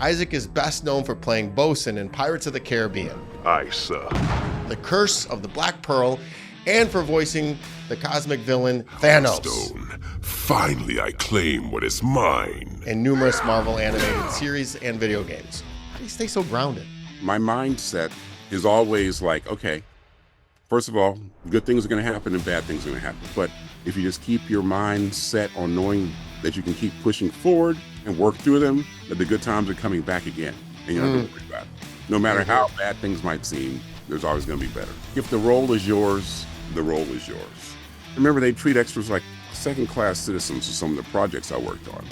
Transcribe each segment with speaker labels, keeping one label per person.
Speaker 1: Isaac is best known for playing Bosun in Pirates of the Caribbean,
Speaker 2: Aye, sir.
Speaker 1: The Curse of the Black Pearl, and for voicing the cosmic villain Thanos
Speaker 2: Stone. Finally, I claim what is mine.
Speaker 1: in numerous Marvel animated series and video games. How do you stay so grounded?
Speaker 3: My mindset is always like, okay, first of all, good things are going to happen and bad things are going to happen. But if you just keep your mind set on knowing that you can keep pushing forward and work through them, that the good times are coming back again. And you don't have to worry about it. No matter how bad things might seem, there's always going to be better. If the role is yours, the role is yours. Remember, they treat extras like second-class citizens to some of the projects I worked on.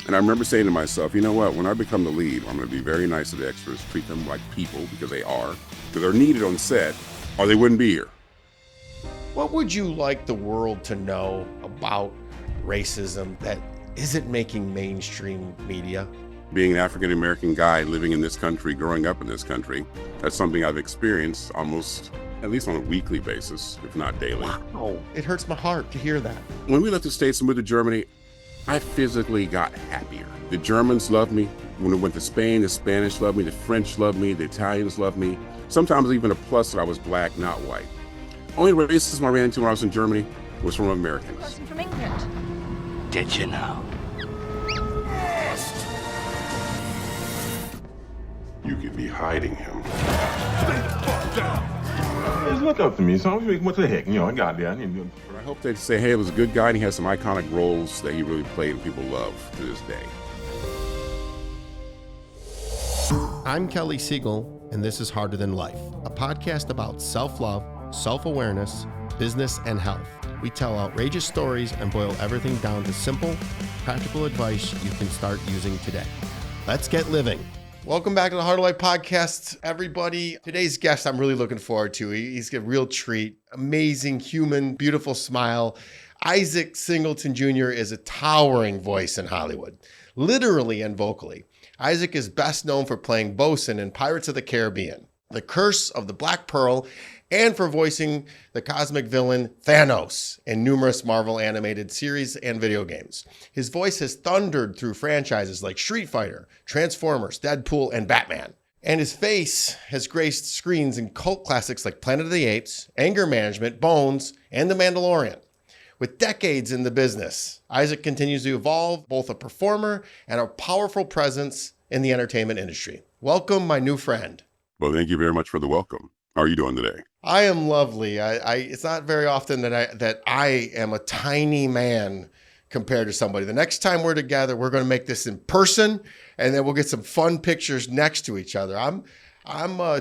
Speaker 3: And I remember saying to myself, you know what, when I become the lead, I'm going to be very nice to the extras, treat them like people, because they are, because they're needed on set, or they wouldn't be here.
Speaker 1: What would you like the world to know about racism that isn't making mainstream media?
Speaker 3: Being an African-American guy living in this country, growing up in this country, that's something I've experienced almost, at least on a weekly basis, if not daily.
Speaker 1: Wow, it hurts my heart to hear that.
Speaker 3: When we left the States and moved to Germany, I physically got happier. The Germans loved me. When we went to Spain, the Spanish loved me, the French loved me, the Italians loved me. Sometimes even a plus that I was black, not white. Only racism I ran into when I was in Germany was from Americans.
Speaker 4: Person from England.
Speaker 5: Did you know?
Speaker 2: You could be hiding him.
Speaker 6: Just look up to me, so what the heck, I got there.
Speaker 3: But I hope they say, hey, it was a good guy and he has some iconic roles that he really played and people love to this day.
Speaker 1: I'm Kelly Siegel, and this is Harder Than Life, a podcast about self-love, self-awareness, business, and health. We tell outrageous stories and boil everything down to simple, practical advice you can start using today. Let's get living. Welcome back to the Harder Life podcast, everybody. Today's guest I'm really looking forward to. He's a real treat. Amazing human, beautiful smile. Isaac Singleton Jr. is a towering voice in Hollywood, literally and vocally. Isaac is best known for playing Bosun in Pirates of the Caribbean, The Curse of the Black Pearl, and for voicing the cosmic villain Thanos in numerous Marvel animated series and video games. His voice has thundered through franchises like Street Fighter, Transformers, Deadpool, and Batman. And his face has graced screens in cult classics like Planet of the Apes, Anger Management, Bones, and The Mandalorian. With decades in the business, Isaac continues to evolve, both a performer and a powerful presence in the entertainment industry. Welcome, my new friend.
Speaker 3: Well, thank you very much for the welcome. How are you doing today?
Speaker 1: I am lovely. It's not very often that I am a tiny man compared to somebody. The next time we're together, we're going to make this in person, and then we'll get some fun pictures next to each other. I'm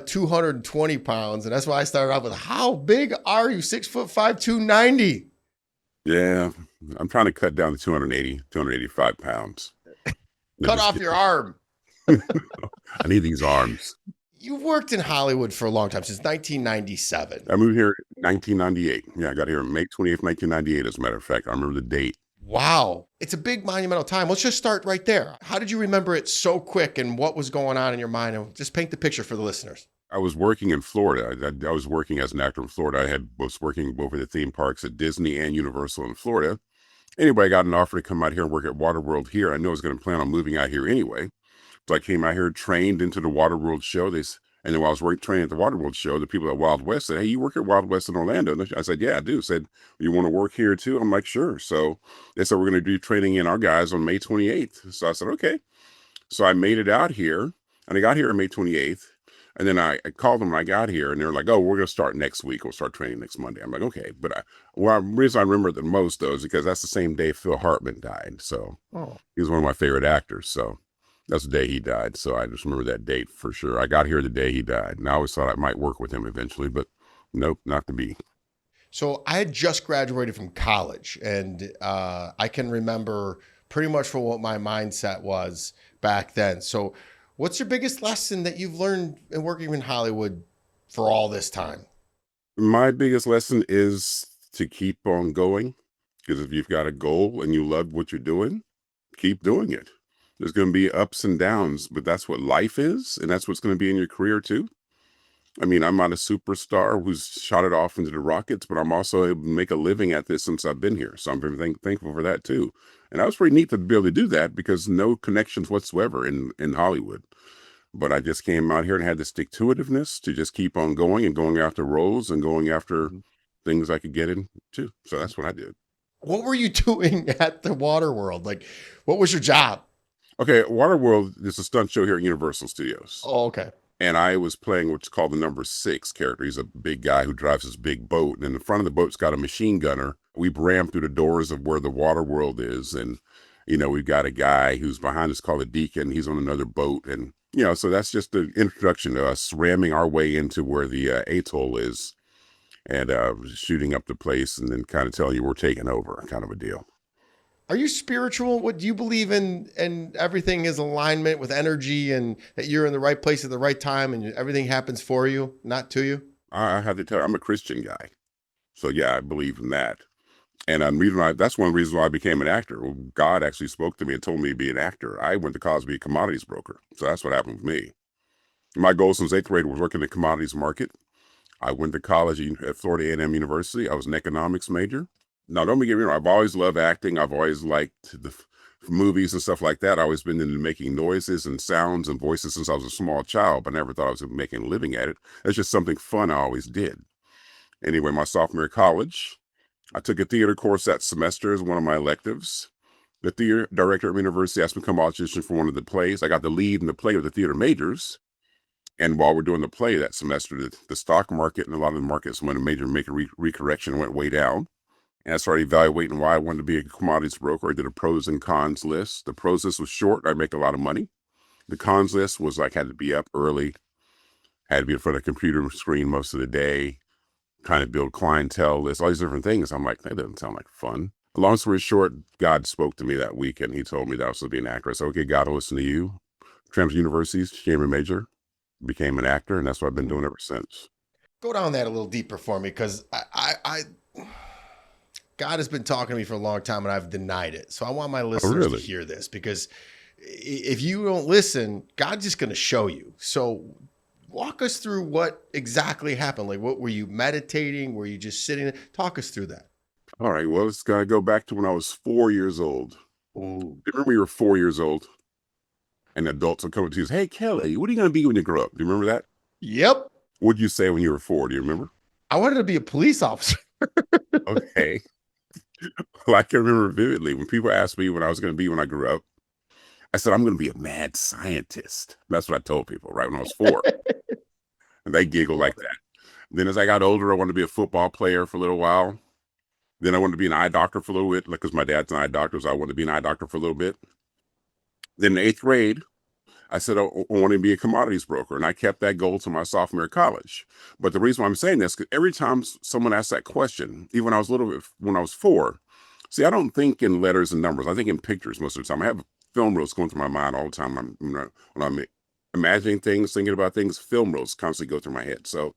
Speaker 1: 220 pounds, and that's why I started off with, how big are you? 6'5", 290.
Speaker 3: Yeah, I'm trying to cut down to 285 pounds.
Speaker 1: Cut off your arm.
Speaker 3: I need these arms.
Speaker 1: You've worked in Hollywood for a long time, since 1997.
Speaker 3: I moved here in 1998. Yeah, I got here on May 28th, 1998, as a matter of fact. I remember the date.
Speaker 1: Wow. It's a big monumental time. Let's just start right there. How did you remember it so quick, and what was going on in your mind? And just paint the picture for the listeners.
Speaker 3: I was working in Florida. I was working as an actor in Florida. Was working both at the theme parks at Disney and Universal in Florida. Anyway, I got an offer to come out here and work at Waterworld here. I knew I was going to plan on moving out here anyway. So I came out here, trained into the Waterworld show. And then while I was training at the Waterworld show, the people at Wild West said, hey, you work at Wild West in Orlando? And I said, yeah, I do. Said, you want to work here too? I'm like, sure. So they said, we're going to do training in our guys on May 28th. So I said, okay. So I made it out here, and I got here on May 28th. And then I called them when I got here, and they're like, oh, we're going to start next week. We'll start training next Monday. I'm like, okay. But the reason I remember it the most, though, is because that's the same day Phil Hartman died. So he was one of my favorite actors. So that's the day he died. So I just remember that date for sure. I got here the day he died. And I always thought I might work with him eventually, but nope, not to be.
Speaker 1: So I had just graduated from college, and I can remember pretty much for what my mindset was back then. So what's your biggest lesson that you've learned in working in Hollywood for all this time?
Speaker 3: My biggest lesson is to keep on going, because if you've got a goal and you love what you're doing, keep doing it. There's going to be ups and downs, but that's what life is, and that's what's going to be in your career too. I mean, I'm not a superstar who's shot it off into the rockets, but I'm also able to make a living at this since I've been here. So I'm very thankful for that too. And that was pretty neat to be able to do that because no connections whatsoever in Hollywood. But I just came out here and had the stick to itiveness to just keep on going and going after roles and going after things I could get into. So that's what I did.
Speaker 1: What were you doing at the Waterworld? Like, what was your job?
Speaker 3: Okay, Waterworld is a stunt show here at Universal Studios.
Speaker 1: Oh, okay.
Speaker 3: And I was playing what's called the number 6 character. He's a big guy who drives this big boat. And in the front of the boat's got a machine gunner. We rammed through the doors of where the water world is. And, we've got a guy who's behind us called a deacon. He's on another boat. And, so that's just the introduction to us ramming our way into where the atoll is and shooting up the place and then kind of telling you we're taking over, kind of a deal.
Speaker 1: Are you spiritual? What do you believe in? And everything is alignment with energy, and that you're in the right place at the right time, and everything happens for you, not to you.
Speaker 3: I have to tell you, I'm a Christian guy, so yeah, I believe in that. And that's one of the reasons why I became an actor. Well, God actually spoke to me and told me to be an actor. I went to college to be a commodities broker, so that's what happened with me. My goal since 8th grade was working in the commodities market. I went to college at Florida A&M University. I was an economics major. Now, don't get me wrong. I've always loved acting. I've always liked the movies and stuff like that. I've always been into making noises and sounds and voices since I was a small child, but I never thought I was making a living at it. It's just something fun I always did. Anyway, my sophomore year of college, I took a theater course that semester as one of my electives. The theater director at the university asked me to come audition for one of the plays. I got the lead in the play of the theater majors. And while we're doing the play that semester, the stock market and a lot of the markets went a major recorrection and went way down. And I started evaluating why I wanted to be a commodities broker. I did a pros and cons list. The pros list was short. I'd make a lot of money. The cons list was like, had to be up early, had to be in front of a computer screen most of the day, trying to build clientele lists, all these different things. I'm like, that doesn't sound like fun. Long story short, God spoke to me that week and he told me that I was supposed to be an actor. I said, okay, God will listen to you. Trans Universities, became a major, became an actor, and that's what I've been doing ever since.
Speaker 1: Go down that a little deeper for me, because I God has been talking to me for a long time and I've denied it. So I want my listeners to hear this, because if you don't listen, God's just going to show you. So walk us through what exactly happened. Like, what were you meditating? Were you just sitting? Talk us through that.
Speaker 3: All right. Well, it's got to go back to when I was 4 years old.
Speaker 1: Ooh.
Speaker 3: Remember when you were 4 years old and adults will come up to you and say, hey, Kelly, what are you going to be when you grow up? Do you remember that?
Speaker 1: Yep.
Speaker 3: What did you say when you were 4? Do you remember?
Speaker 1: I wanted to be a police officer.
Speaker 3: Okay. Well, I can remember vividly when people asked me what I was going to be when I grew up. I said, I'm going to be a mad scientist. That's what I told people right when I was 4. And they giggle like that. Then as I got older, I wanted to be a football player for a little while. Then I wanted to be an eye doctor for a little bit, because my dad's an eye doctor, so I wanted to be an eye doctor for a little bit. Then in 8th grade, I said, I want to be a commodities broker. And I kept that goal to my sophomore year of college. But the reason why I'm saying this, because every time someone asks that question, even when I was when I was 4, see, I don't think in letters and numbers. I think in pictures most of the time. I have film reels going through my mind all the time. When I'm imagining things, thinking about things, film reels constantly go through my head. So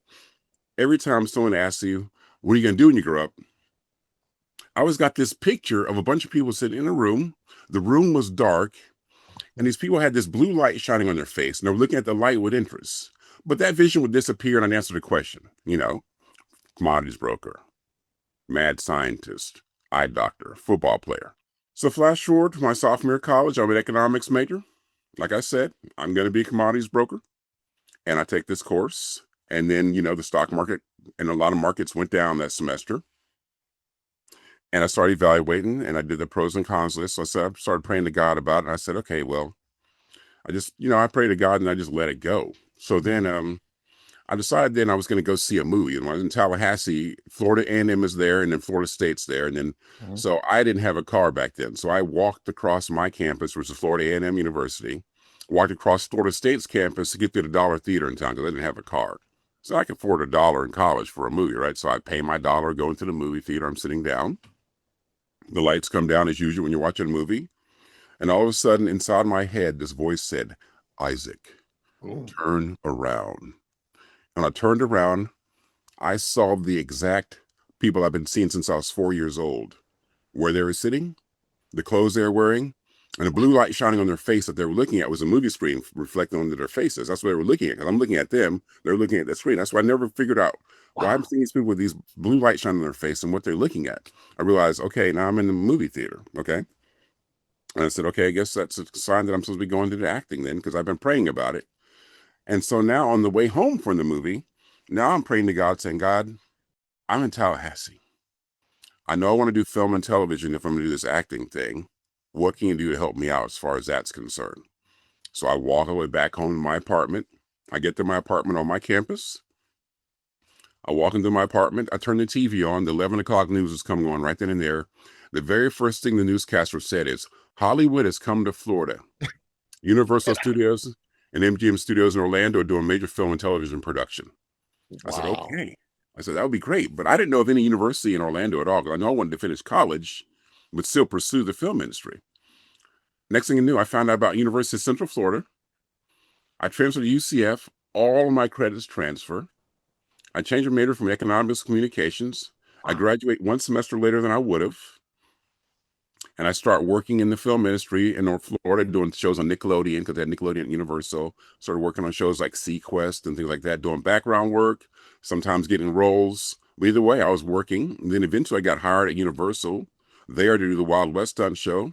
Speaker 3: every time someone asks you, what are you going to do when you grow up? I always got this picture of a bunch of people sitting in a room. The room was dark. And these people had this blue light shining on their face, and they were looking at the light with interest. But that vision would disappear, and I'd answer the question, commodities broker, mad scientist, eye doctor, football player. So flash forward to my sophomore year of college, I'm an economics major. Like I said, I'm going to be a commodities broker. And I take this course. And then, the stock market and a lot of markets went down that semester. And I started evaluating, and I did the pros and cons list. So I started praying to God about it. And I said, okay, well, I just, I prayed to God and I just let it go. So then I decided then I was going to go see a movie. And when I was in Tallahassee, Florida A&M is there, and then Florida State's there. And then, so I didn't have a car back then. So I walked across my campus, which is Florida A&M University, walked across Florida State's campus to get to the Dollar Theater in town because I didn't have a car. So I could afford $1 in college for a movie, right? So I pay my $1, go into the movie theater. I'm sitting down. The lights come down as usual when you're watching a movie. And all of a sudden, inside my head, this voice said, Isaac, turn around. And I turned around. I saw the exact people I've been seeing since I was 4 years old, where they were sitting, the clothes they were wearing, And the blue light shining on their face that they were looking at was a movie screen reflecting onto their faces. That's what they were looking at. Because I'm looking at them, they're looking at the screen. That's why I never figured out why I'm seeing these people with these blue light shining on their face and what they're looking at. I realized, okay, now I'm in the movie theater. Okay. And I said, okay, I guess that's a sign that I'm supposed to be going to the acting then, because I've been praying about it. And so now on the way home from the movie, now I'm praying to God saying, God, I'm in Tallahassee. I know I want to do film and television if I'm going to do this acting thing. What can you do to help me out as far as that's concerned? So I walk all the way back home to my apartment. I get to my apartment on my campus. I walk into my apartment. I turn the TV on. The 11 o'clock news is coming on right then and there. The very first thing the newscaster said is, Hollywood has come to Florida. Universal Studios and MGM Studios in Orlando are doing major film and television production. I said, okay. I said, that would be great. But I didn't know of any university in Orlando at all, because I know I wanted to finish college, but still pursue the film industry. Next thing I knew, I found out about University of Central Florida. I transferred to UCF. All of my credits transfer. I changed my major from economics to communications. I graduate one semester later than I would have. And I start working in the film industry in North Florida, doing shows on Nickelodeon, because they had Nickelodeon and Universal. Started working on shows like Sequest and things like that, doing background work, sometimes getting roles. But either way, I was working. And then eventually I got hired at Universal there to do the Wild West stunt show.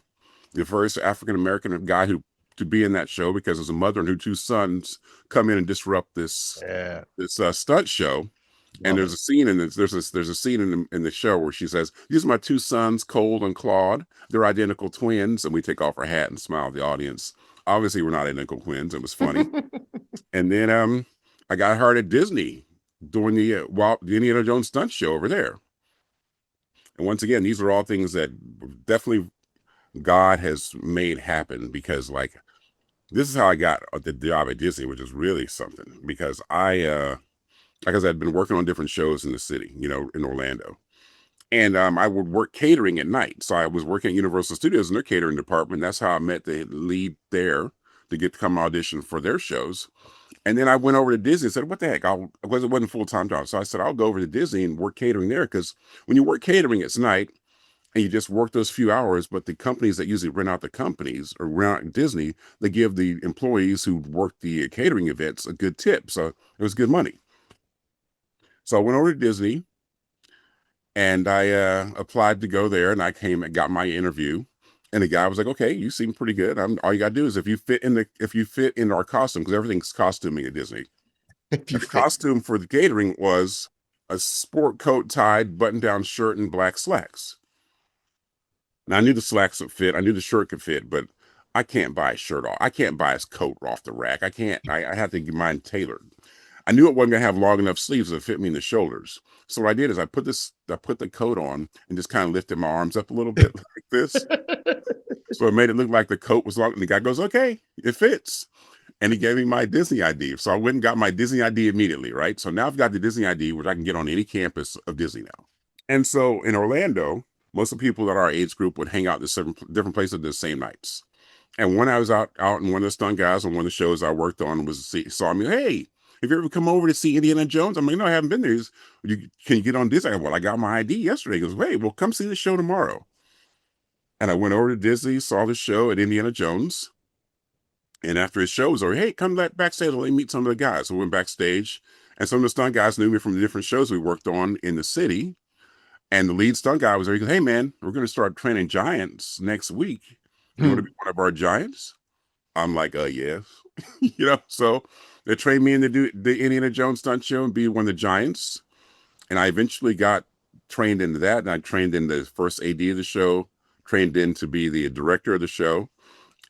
Speaker 3: The first African-American guy to be in that show, because his mother and her two sons come in and disrupt this stunt show. And there's a scene in this. There's a scene in the show where she says, "These are my two sons, Cole and Claude. They're identical twins." And we take off our hat and smile at the audience. Obviously, we're not identical twins. It was funny. And then I got hired at Disney doing the Indiana Jones stunt show over there. And once again, these are all things that definitely God has made happen, because like this is how I got the job at Disney, which is really something, because like I said, I'd been working on different shows in the city, in Orlando. And I would work catering at night. So I was working at Universal Studios in their catering department. That's how I met the lead there to get to come audition for their shows. And then I went over to Disney and said, what the heck? It wasn't a full-time job. So I said, I'll go over to Disney and work catering there, because when you work catering, it's night and you just work those few hours. But the companies that usually rent out the companies or rent out Disney, they give the employees who work the catering events a good tip. So it was good money. So I went over to Disney and I applied to go there, and I came and got my interview, and the guy was like, okay, you seem pretty good. All you got to do is if you fit in our costume, because everything's costuming at Disney. The costume for the catering was a sport coat tied button down shirt and black slacks. Now I knew the slacks would fit. I knew the shirt could fit, but I can't buy a shirt off. I can't buy his coat off the rack. I can't, I have to get mine tailored. I knew it wasn't gonna have long enough sleeves to fit me in the shoulders. So what I did is I put the coat on and just kind of lifted my arms up a little bit like this. So it made it look like the coat was long. And the guy goes, okay, it fits. And he gave me my Disney ID. So I went and got my Disney ID immediately, right? So now I've got the Disney ID, which I can get on any campus of Disney now. And so in Orlando, most of the people that our age group would hang out at different places the same nights. And when I was out and one of the stunt guys on one of the shows I worked on saw me, hey, have you ever come over to see Indiana Jones? I'm like, no, I haven't been there. Can you get on Disney? Well, I got my ID yesterday. He goes, hey, well, come see the show tomorrow. And I went over to Disney, saw the show at Indiana Jones. And after his show was over, hey, come backstage, let me meet some of the guys. So we went backstage, and some of the stunt guys knew me from the different shows we worked on in the city. And the lead stunt guy was there. He goes, hey, man, we're going to start training giants next week. You want to be one of our giants? I'm like, yes. So they trained me in the Indiana Jones stunt show and be one of the giants. And I eventually got trained into that. And I trained in the first AD of the show, trained in to be the director of the show.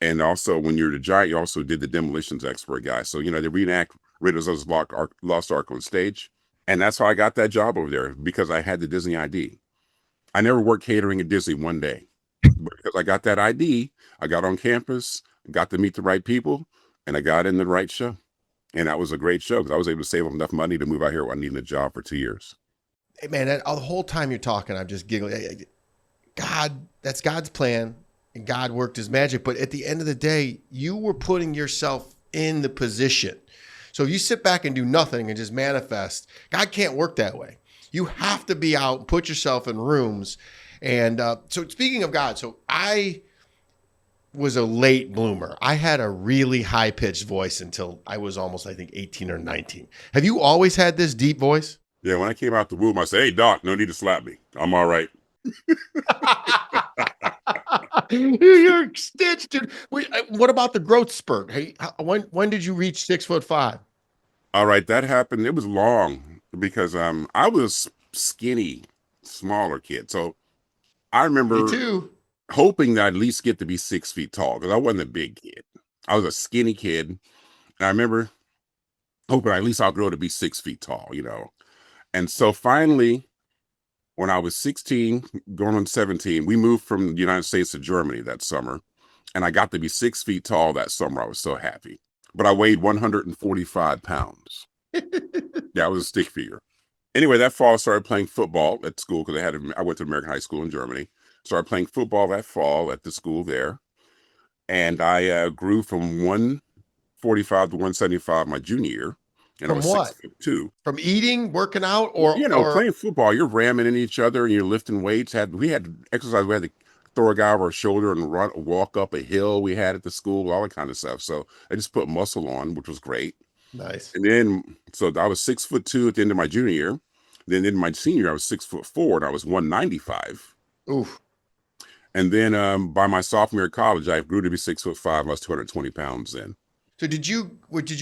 Speaker 3: And also when you're the giant, you also did the demolitions expert guy. So, they reenact Raiders of the Lost Ark on stage. And that's how I got that job over there, because I had the Disney ID. I never worked catering at Disney one day. But because I got that ID, I got on campus, got to meet the right people, and I got in the right show. And that was a great show, because I was able to save enough money to move out here while I needed a job for 2 years.
Speaker 1: Hey, man, the whole time you're talking, I'm just giggling. God, that's God's plan, and God worked his magic. But at the end of the day, you were putting yourself in the position. So if you sit back and do nothing and just manifest, God can't work that way. You have to be out and put yourself in rooms. And so speaking of God, so I was a late bloomer. I had a really high pitched voice until I was almost, I think, 18 or 19. Have you always had this deep voice?
Speaker 3: Yeah, when I came out the womb, I said, "Hey, doc, no need to slap me. I'm all right."
Speaker 1: You're stitched, dude. What about the growth spurt? Hey, when did you reach 6'5"?
Speaker 3: All right, that happened. It was long because I was skinny, smaller kid. So I
Speaker 1: Me
Speaker 3: remember
Speaker 1: too.
Speaker 3: hoping that I'd at least get to be 6 feet tall because I wasn't a big kid. I was a skinny kid. And I remember hoping at least I'll grow to be 6 feet tall, you know. And so finally, when I was 16, going on 17, we moved from the United States to Germany that summer. And I got to be 6 feet tall that summer. I was so happy. But I weighed 145 pounds. Yeah, I was a stick figure. Anyway, that fall I started playing football at school because I went to American high school in Germany. Started playing football that fall at the school there. And I grew from 145 to 175 my junior year. And I
Speaker 1: From
Speaker 3: was
Speaker 1: what?
Speaker 3: 6'2".
Speaker 1: From eating, working out,
Speaker 3: You know,
Speaker 1: or
Speaker 3: playing football, you're ramming into each other and you're lifting weights. We had exercise. We had to throw a guy over our shoulder and walk up a hill we had at the school, all that kind of stuff. So I just put muscle on, which was great.
Speaker 1: nice.
Speaker 3: And then, so I was 6'2" at the end of my junior year. Then in my senior year, I was 6'4" and I was 195.
Speaker 1: Oof.
Speaker 3: And then by my sophomore year of college, I grew to be 6'5". I was 220 pounds then.
Speaker 1: So did you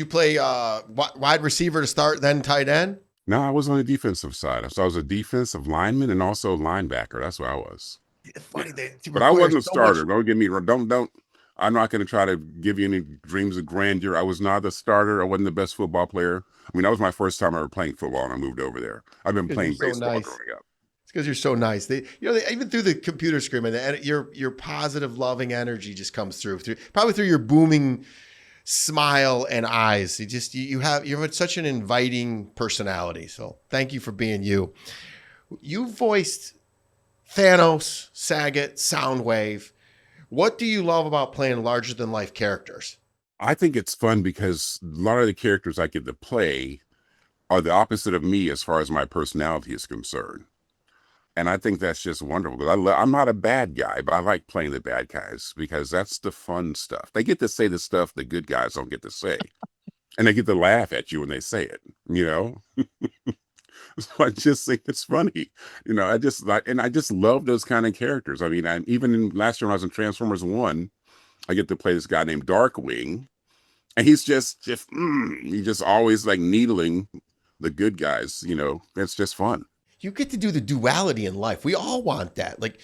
Speaker 1: play wide receiver to start, then tight end?
Speaker 3: No, I was on the defensive side. So I was a defensive lineman and also linebacker. That's what I was.
Speaker 1: It's funny that
Speaker 3: But I wasn't a starter. Don't get me wrong. Don't. I'm not going to try to give you any dreams of grandeur. I was not a starter. I wasn't the best football player. I mean, that was my first time ever playing football, and I moved over there. I've been playing baseball growing up.
Speaker 1: It's because you're so nice. They even through the computer screen, and your positive, loving energy just comes through probably through your booming smile and eyes. You have such an inviting personality. So thank you for being you. You voiced Thanos, Sagat, Soundwave. What do you love about playing larger than life characters?
Speaker 3: I think it's fun because a lot of the characters I get to play are the opposite of me as far as my personality is concerned. And I think that's just wonderful because I'm not a bad guy, but I like playing the bad guys because that's the fun stuff. They get to say the stuff the good guys don't get to say. And they get to laugh at you when they say it, you know? So I just think it's funny. You know, I just love those kind of characters. I mean, even in last year when I was in Transformers 1, I get to play this guy named Darkwing. And he's just always like needling the good guys, you know. It's just fun.
Speaker 1: You get to do the duality in life. We all want that. Like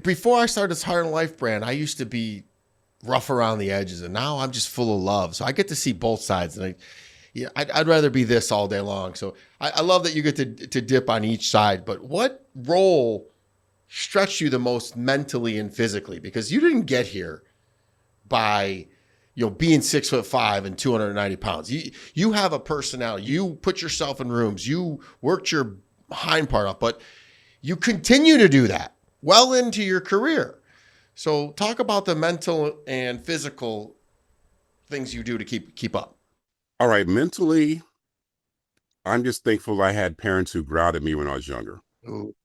Speaker 1: before I started this Hard in Life brand, I used to be rough around the edges, and now I'm just full of love. So I get to see both sides, and I'd rather be this all day long. So I love that you get to dip on each side. But what role stretched you the most mentally and physically? Because you didn't get here by being 6'5" and 290 pounds. You have a personality. You put yourself in rooms. You worked your hind part up, but you continue to do that well into your career. So talk about the mental and physical things you do to keep up.
Speaker 3: All right, mentally, I'm just thankful I had parents who grounded me when I was younger.
Speaker 1: Ooh,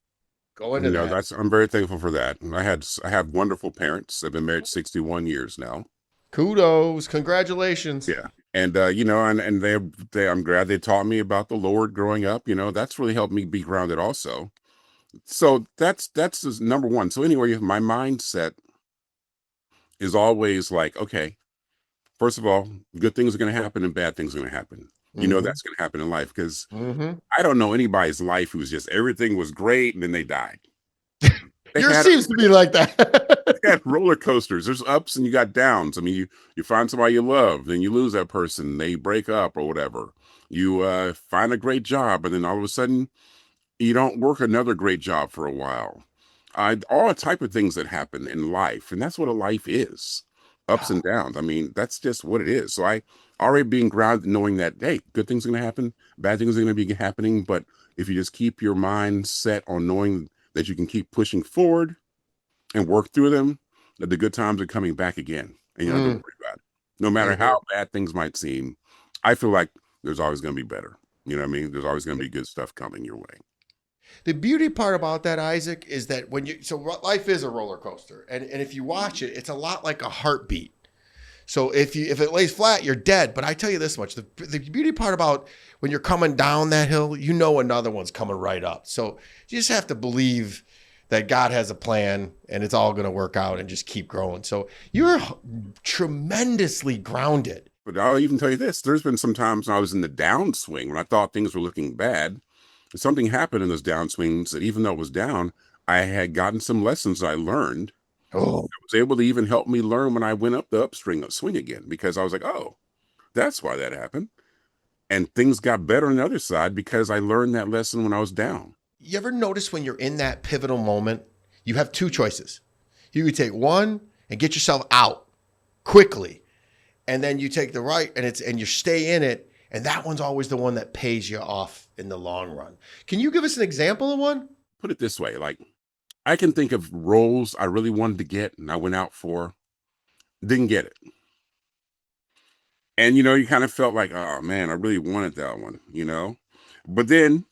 Speaker 1: go into that.
Speaker 3: I'm very thankful for that. And I have wonderful parents. I've been married 61 years now.
Speaker 1: Kudos, congratulations.
Speaker 3: Yeah. And and I'm glad they taught me about the Lord growing up. You know, that's really helped me be grounded also. So that's number one. So anyway, my mindset is always like, okay, first of all, good things are going to happen and bad things are going to happen. You know, that's going to happen in life because I don't know anybody's life who's just everything was great and then they died.
Speaker 1: Yours seems to be like that.
Speaker 3: They had roller coasters. There's ups and you got downs. I mean, you find somebody you love, then you lose that person, they break up or whatever. You find a great job, and then all of a sudden, you don't work another great job for a while. All type of things that happen in life, and that's what a life is. Ups and downs. I mean, that's just what it is. So I already being grounded, knowing that, hey, good things are going to happen, bad things are going to be happening. But if you just keep your mind set on knowing that you can keep pushing forward and work through them, that the good times are coming back again. And you don't have to worry about it. No matter how bad things might seem, I feel like there's always going to be better. You know what I mean? There's always going to be good stuff coming your way.
Speaker 1: The beauty part about that, Isaac, is that life is a roller coaster. And if you watch it, it's a lot like a heartbeat. So if it lays flat, you're dead. But I tell you this much, the beauty part about when you're coming down that hill, another one's coming right up. So you just have to believe that God has a plan and it's all going to work out and just keep growing. So you're tremendously grounded.
Speaker 3: But I'll even tell you this, there's been some times when I was in the downswing when I thought things were looking bad. Something happened in those downswings that even though it was down, I had gotten some lessons I learned.
Speaker 1: Oh,
Speaker 3: It was able to even help me learn when I went up the swing again, because I was like, oh, that's why that happened. And things got better on the other side because I learned that lesson when I was down.
Speaker 1: you ever notice when you're in that pivotal moment, you have two choices. You could take one and get yourself out quickly. And then you take the right and you stay in it. And that one's always the one that pays you off in the long run. Can you give us an example of one?
Speaker 3: Put it this way, like I can think of roles I really wanted to get and I went out for, didn't get it. And, you kind of felt like, oh man, I really wanted that one, But then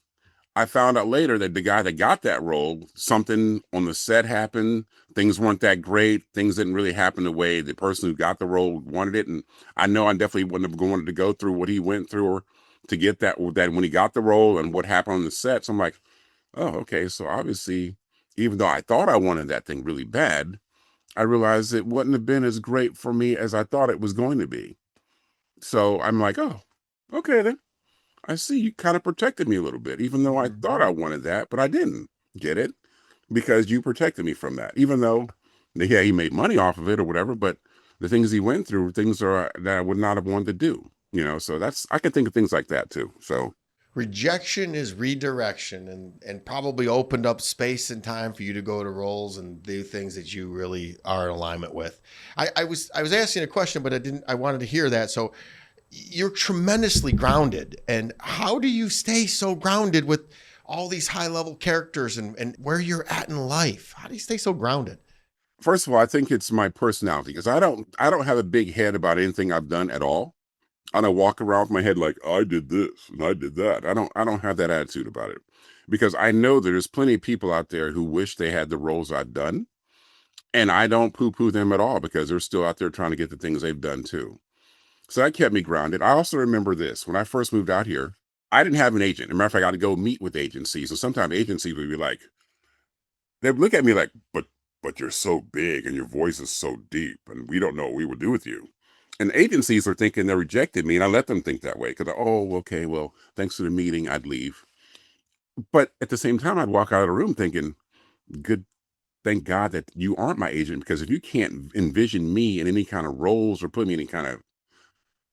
Speaker 3: I found out later that the guy that got that role, something on the set happened. Things weren't that great. Things didn't really happen the way the person who got the role wanted it. And I know I definitely wouldn't have wanted to go through what he went through or to get that when he got the role and what happened on the set. So I'm like, oh, okay. So obviously, even though I thought I wanted that thing really bad, I realized it wouldn't have been as great for me as I thought it was going to be. So I'm like, oh, okay then. I see you kind of protected me a little bit, even though I thought I wanted that, but I didn't get it because you protected me from that, even though, yeah, he made money off of it or whatever, but the things he went through, things that I would not have wanted to do, so I can think of things like that too. So
Speaker 1: Rejection is redirection and probably opened up space and time for you to go to roles and do things that you really are in alignment with. I was asking a question, but I wanted to hear that. So you're tremendously grounded. And how do you stay so grounded with all these high level characters and where you're at in life? How do you stay so grounded?
Speaker 3: first of all, I think it's my personality because I don't have a big head about anything I've done at all. I don't walk around with my head like I did this and I did that. I don't have that attitude about it because I know that there's plenty of people out there who wish they had the roles I've done, and I don't poo-poo them at all because they're still out there trying to get the things they've done too. So that kept me grounded. I also remember this. When I first moved out here, I didn't have an agent. As a matter of fact, I had to go meet with agencies. And sometimes agencies would be like, they'd look at me like, but you're so big and your voice is so deep and we don't know what we would do with you. And agencies are thinking they rejected me, and I let them think that way because, oh, okay, well, thanks for the meeting, I'd leave. But at the same time, I'd walk out of the room thinking, good, thank God that you aren't my agent, because if you can't envision me in any kind of roles or put me in any kind of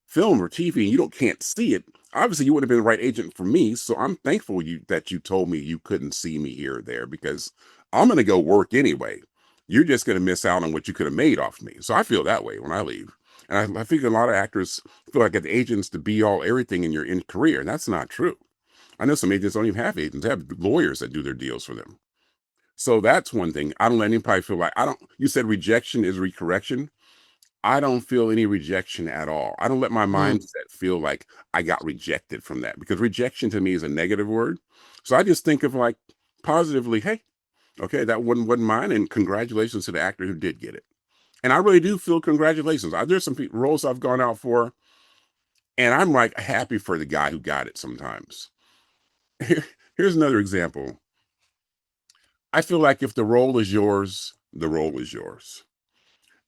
Speaker 3: film or TV and can't see it, obviously you wouldn't have been the right agent for me. So I'm thankful that you told me you couldn't see me here or there, because I'm going to go work anyway. You're just going to miss out on what you could have made off me. So I feel that way when I leave. And I think a lot of actors feel like the agents to be all everything in your career. And that's not true. I know some agents don't even have agents. They have lawyers that do their deals for them. So that's one thing. I don't let anybody feel like you said rejection is recorrection. I don't feel any rejection at all. I don't let my mindset feel like I got rejected from that, because rejection to me is a negative word. So I just think of like positively, hey, okay, that wasn't mine. And congratulations to the actor who did get it. And I really do feel congratulations. There's some roles I've gone out for, and I'm like happy for the guy who got it sometimes. Here's another example. I feel like if the role is yours, the role is yours.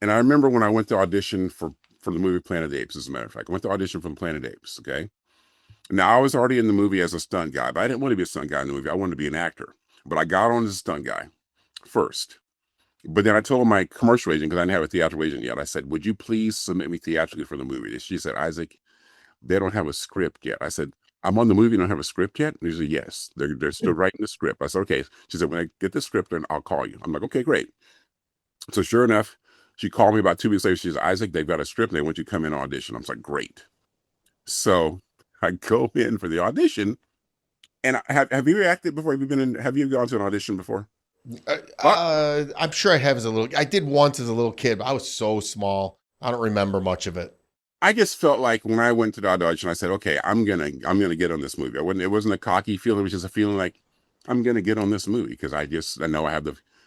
Speaker 3: And I remember when I went to audition for the movie Planet of the Apes, as a matter of fact, I went to audition for Planet of the Apes, okay? Now, I was already in the movie as a stunt guy, but I didn't want to be a stunt guy in the movie. I wanted to be an actor. But I got on as a stunt guy first. But then I told my commercial agent, because I didn't have a theatrical agent yet, I said, would you please submit me theatrically for the movie? She said, Isaac, they don't have a script yet. I said, I'm on the movie, don't have a script yet? And he said, yes, they're still writing the script. I said, okay. She said, when I get the script, then I'll call you. I'm like, okay, great. So sure enough, she called me about 2 weeks later. She said, Isaac, they've got a script and they want you to come in and audition. I was like, great. So I go in for the audition. And have you acted before? Have you gone to an audition before?
Speaker 1: I'm sure I have I did once as a little kid, but I was so small. I don't remember much of it.
Speaker 3: I just felt like when I went to the audition, I said, okay, I'm gonna get on this movie. It wasn't a cocky feeling. It was just a feeling like I'm going to get on this movie because I know I have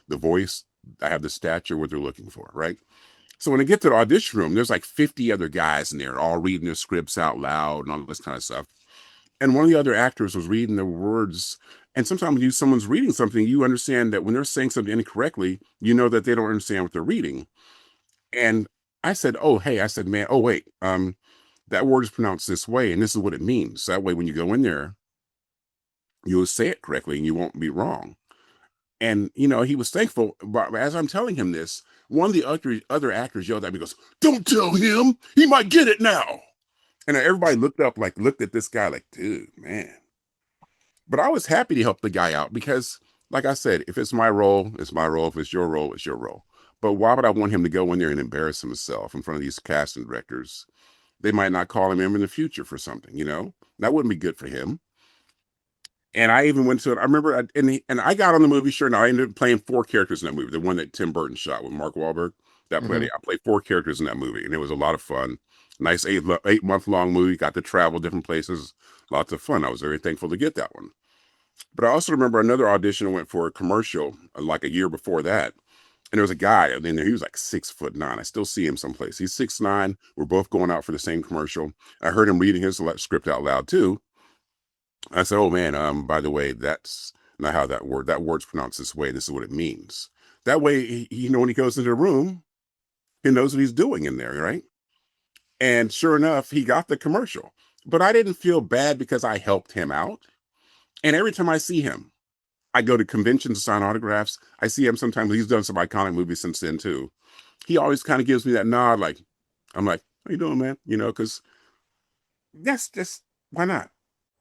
Speaker 3: the voice, I have the stature, what they're looking for, right? So when I get to the audition room, there's like 50 other guys in there, all reading their scripts out loud and all this kind of stuff. And one of the other actors was reading the words. And sometimes when someone's reading something, you understand that when they're saying something incorrectly, you know that they don't understand what they're reading. And I said, "Oh, hey," I said, "Man, oh wait, that word is pronounced this way, and this is what it means. So that way, when you go in there, you'll say it correctly and you won't be wrong." And he was thankful. But as I'm telling him this, one of the other actors yelled at me, goes, "Don't tell him. He might get it now." And everybody looked at this guy like, dude, man. But I was happy to help the guy out because, like I said, if it's my role, it's my role. If it's your role, it's your role. But why would I want him to go in there and embarrass himself in front of these casting directors? They might not call him in the future for something, That wouldn't be good for him. And I even went to it. I remember, and I got on the movie. Sure, now I ended up playing 4 characters in that movie. The one that Tim Burton shot with Mark Wahlberg. I played 4 characters in that movie, and it was a lot of fun. Nice 8-month long movie. Got to travel different places. Lots of fun. I was very thankful to get that one. But I also remember another audition I went for a commercial like a year before that. And there was a guy in there. He was like 6'9". I still see him someplace. He's 6'9". We're both going out for the same commercial. I heard him reading his script out loud too. I said, "Oh man, by the way, that's not how that word's pronounced this way. This is what it means." That way, when he goes into the room, he knows what he's doing in there, right? And sure enough, he got the commercial. But I didn't feel bad because I helped him out. And every time I see him, I go to conventions to sign autographs. I see him sometimes. He's done some iconic movies since then too. He always kind of gives me that nod, like, I'm like, "How you doing, man?" Because that's just, why not?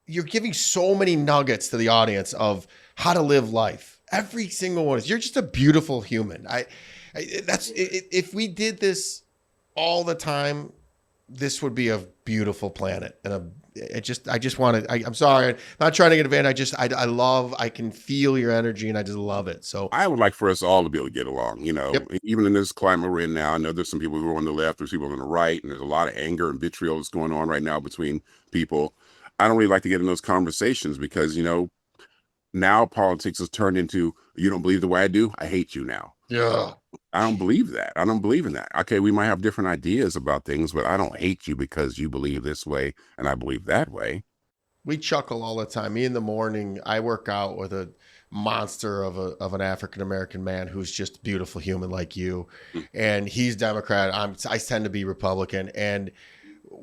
Speaker 1: You're giving so many nuggets to the audience of how to live life. Every single one is, you're just a beautiful human. If we did this all the time, this would be a beautiful planet. And I'm sorry, I'm not trying to get advantage. I can feel your energy and I just love it. So
Speaker 3: I would like for us all to be able to get along,
Speaker 1: Yep.
Speaker 3: Even in this climate we're in now. I know there's some people who are on the left, there's people on the right, and there's a lot of anger and vitriol that's going on right now between people. I don't really like to get in those conversations because, now politics has turned into, "You don't believe the way I do, I hate you now."
Speaker 1: Yeah.
Speaker 3: I don't believe that. I don't believe in that. Okay, we might have different ideas about things, but I don't hate you because you believe this way and I believe that way.
Speaker 1: We chuckle all the time. Me in the morning, I work out with a monster of an African-American man who's just a beautiful human like you. And he's Democrat. I tend to be Republican, and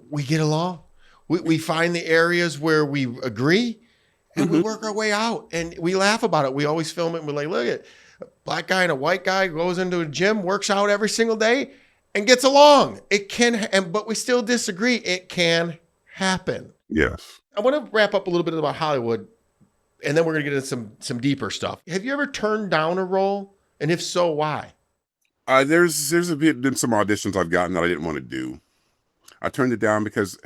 Speaker 1: we get along. We find the areas where we agree and we work our way out, and we laugh about it. We always film it and we're like, "Look at a black guy and a white guy goes into a gym, works out every single day and gets along." It can, but we still disagree. It can happen.
Speaker 3: Yes.
Speaker 1: I want to wrap up a little bit about Hollywood, and then we're going to get into some deeper stuff. Have you ever turned down a role? And if so, why?
Speaker 3: There's been some auditions I've gotten that I didn't want to do. I turned it down because,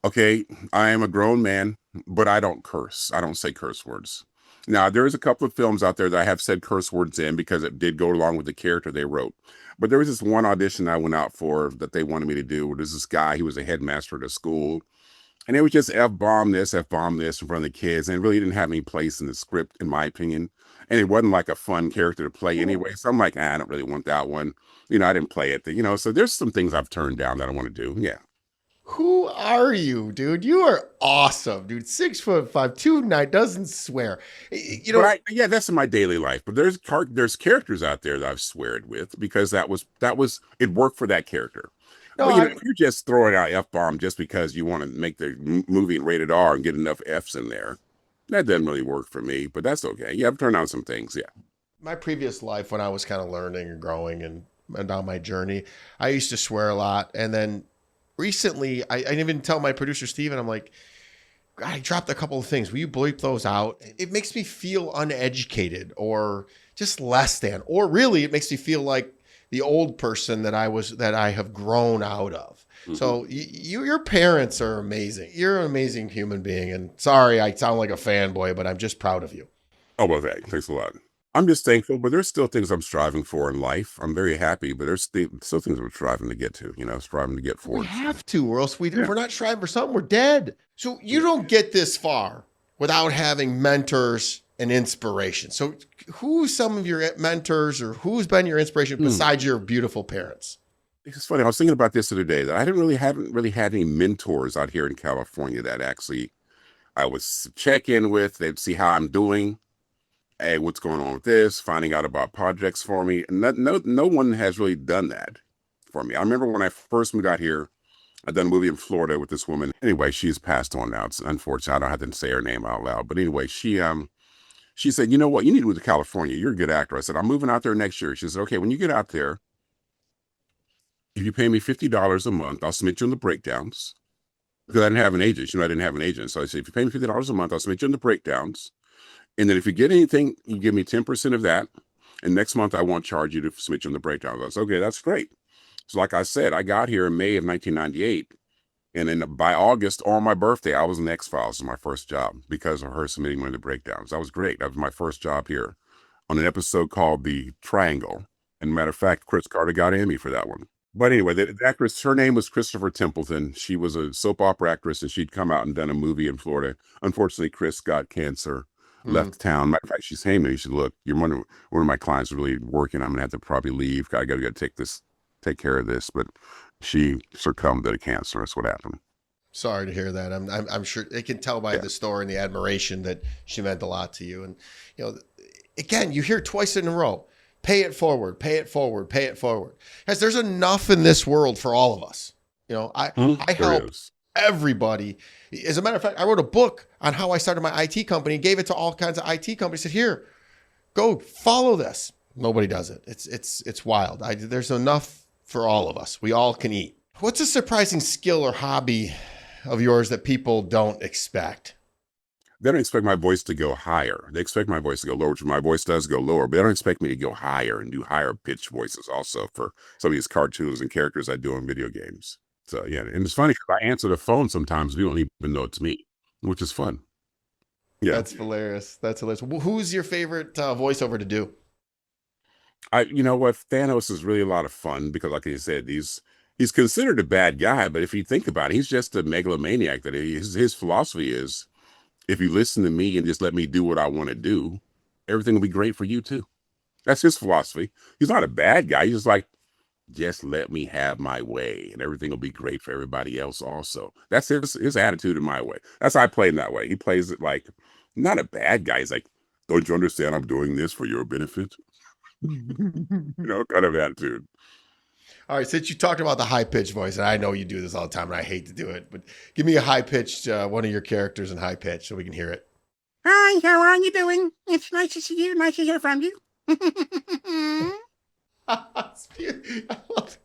Speaker 3: okay, I am a grown man, but I don't curse. I don't say curse words. Now, there is a couple of films out there that I have said curse words in because it did go along with the character they wrote. But there was this one audition I went out for that they wanted me to do. There's this guy, he was a headmaster at a school. And it was just F-bomb this in front of the kids. And it really didn't have any place in the script, in my opinion. And it wasn't like a fun character to play anyway. So I'm like, I don't really want that one. I didn't play it. So there's some things I've turned down that I want to do. Yeah.
Speaker 1: Who are you, dude? You are awesome, dude. 6'5", 2'9", doesn't swear.
Speaker 3: Yeah, that's in my daily life. But there's characters out there that I've sweared with because that was it worked for that character.
Speaker 1: No,
Speaker 3: But if you're just throwing out F-bomb just because you want to make the movie rated R and get enough Fs in there, that doesn't really work for me. But that's okay. Yeah, I've turned down some things. Yeah.
Speaker 1: my previous life, when I was kind of learning and growing and down my journey, I used to swear a lot. And then recently, I even tell my producer, Steven, I'm like, God, I dropped a couple of things. Will you bleep those out? It makes me feel uneducated or just less than, or really it makes me feel like the old person that I have grown out of. Mm-hmm. So your parents are amazing. You're an amazing human being. And sorry, I sound like a fanboy, but I'm just proud of you.
Speaker 3: Oh, well, thanks a lot. I'm just thankful, but there's still things I'm striving for in life. I'm very happy, but there's still things I'm striving to get to, striving to get forward.
Speaker 1: We have to, or else if we're not striving for something, we're dead. So you don't get this far without having mentors an inspiration. So who's some of your mentors or who's been your inspiration besides your beautiful parents?
Speaker 3: It's funny. I was thinking about this the other day that I haven't really had any mentors out here in California that actually I would check in with. They'd see how I'm doing. Hey, what's going on with this? Finding out about projects for me. And no one has really done that for me. I remember when I first moved out here, I'd done a movie in Florida with this woman. Anyway, she's passed on now. It's unfortunate. I don't have to say her name out loud. But anyway, she said, you know what? You need to move to California. You're a good actor. I said, I'm moving out there next year. She said, okay, when you get out there, if you pay me $50 a month, I'll submit you in the breakdowns. Because I didn't have an agent. I didn't have an agent. So I said, if you pay me $50 a month, I'll submit you in the breakdowns. And then if you get anything, you give me 10% of that. And next month, I won't charge you to submit you in the breakdowns. I said, okay, that's great. So like I said, I got here in May of 1998. And then by August, on my birthday, I was in X-Files, my first job, because of her submitting one of the breakdowns. That was great. That was my first job here on an episode called The Triangle. And matter of fact, Chris Carter got an Emmy for that one. But anyway, the actress, her name was Christopher Templeton. She was a soap opera actress, and she'd come out and done a movie in Florida. Unfortunately, Chris got cancer, left town. Matter of fact, she's saying to me, she said, look, you're one of my clients really working. I'm going to have to probably leave. I got to take care of this. But she succumbed to the cancer. That's what happened.
Speaker 1: Sorry to hear that. I'm sure they can tell by the story and the admiration that she meant a lot to you. And, you know, again, you hear twice in a row, pay it forward, pay it forward, pay it forward. Because there's enough in this world for all of us. You know, I help everybody. As a matter of fact, I wrote a book on how I started my IT company, gave it to all kinds of IT companies, said, here, go follow this. Nobody does it. It's wild. There's enough for all of us. We all can eat. What's a surprising skill or hobby of yours that people don't expect?
Speaker 3: They don't expect my voice to go higher. They expect my voice to go lower, which my voice does go lower, but they don't expect me to go higher and do higher pitch voices also for some of these cartoons and characters I do in video games. So yeah, and it's funny because I answer the phone sometimes, we don't even know it's me, which is fun. Yeah.
Speaker 1: That's hilarious. That's hilarious. Who's your favorite voiceover to do?
Speaker 3: You know what? Thanos is really a lot of fun because like I said, he's considered a bad guy, but if you think about it, he's just a megalomaniac. That his philosophy is, if you listen to me and just let me do what I want to do, everything will be great for you too. That's his philosophy. He's not a bad guy. He's just like, just let me have my way and everything will be great for everybody else also. That's his attitude in my way. That's how I play in that way. He plays it like, not a bad guy. He's like, don't you understand I'm doing this for your benefit? You know, kind of attitude.
Speaker 1: All right, since you talked about the high-pitched voice, and I know you do this all the time, and I hate to do it, but give me a high-pitched, one of your characters in high-pitch so we can hear it.
Speaker 5: Hi, how are you doing? It's nice to see you. Nice to hear from you.
Speaker 1: I love it.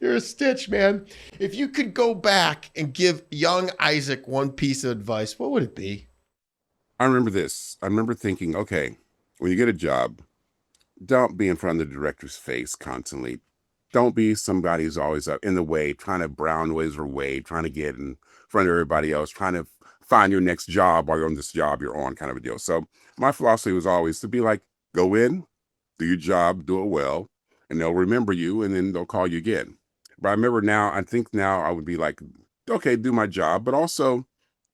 Speaker 1: You're a stitch, man. If you could go back and give young Isaac one piece of advice, what would it be?
Speaker 3: I remember this. I remember thinking, okay, when you get a job, don't be in front of the director's face constantly. Don't be somebody who's always up in the way, trying to brown ways or way, trying to get in front of everybody else, trying to find your next job while you're on this job you're on, kind of a deal. So my philosophy was always to be like, go in, do your job, do it well, and they'll remember you, and then they'll call you again. But I remember now, I think now I would be like, okay, do my job, but also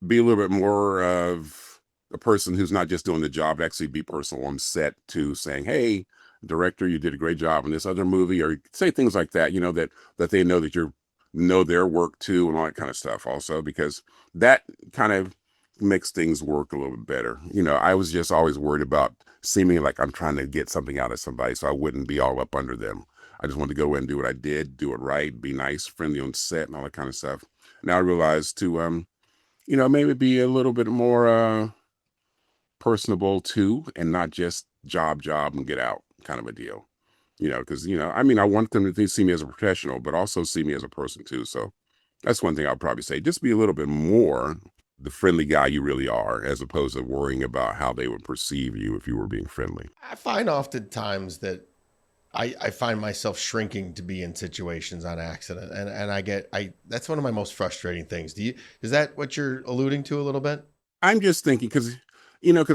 Speaker 3: be a little bit more of a person who's not just doing the job, actually be personal on set too, saying, hey, director, you did a great job in this other movie, or say things like that, you know, that they know that you know their work too, and all that kind of stuff also, because that kind of makes things work a little bit better. You know, I was just always worried about seeming like I'm trying to get something out of somebody, so I wouldn't be all up under them. I just wanted to go in and do what I did, do it right, be nice, friendly on set and all that kind of stuff. Now I realize to, you know, maybe be a little bit more personable too, and not just job and get out kind of a deal, you know, because, you know, I mean, I want them to see me as a professional, but also see me as a person too. So that's one thing I'll probably say, just be a little bit more the friendly guy you really are, as opposed to worrying about how they would perceive you if you were being friendly.
Speaker 1: I find oftentimes that I find myself shrinking to be in situations on accident. And that's one of my most frustrating things. Is that what you're alluding to a little bit?
Speaker 3: I'm just thinking, because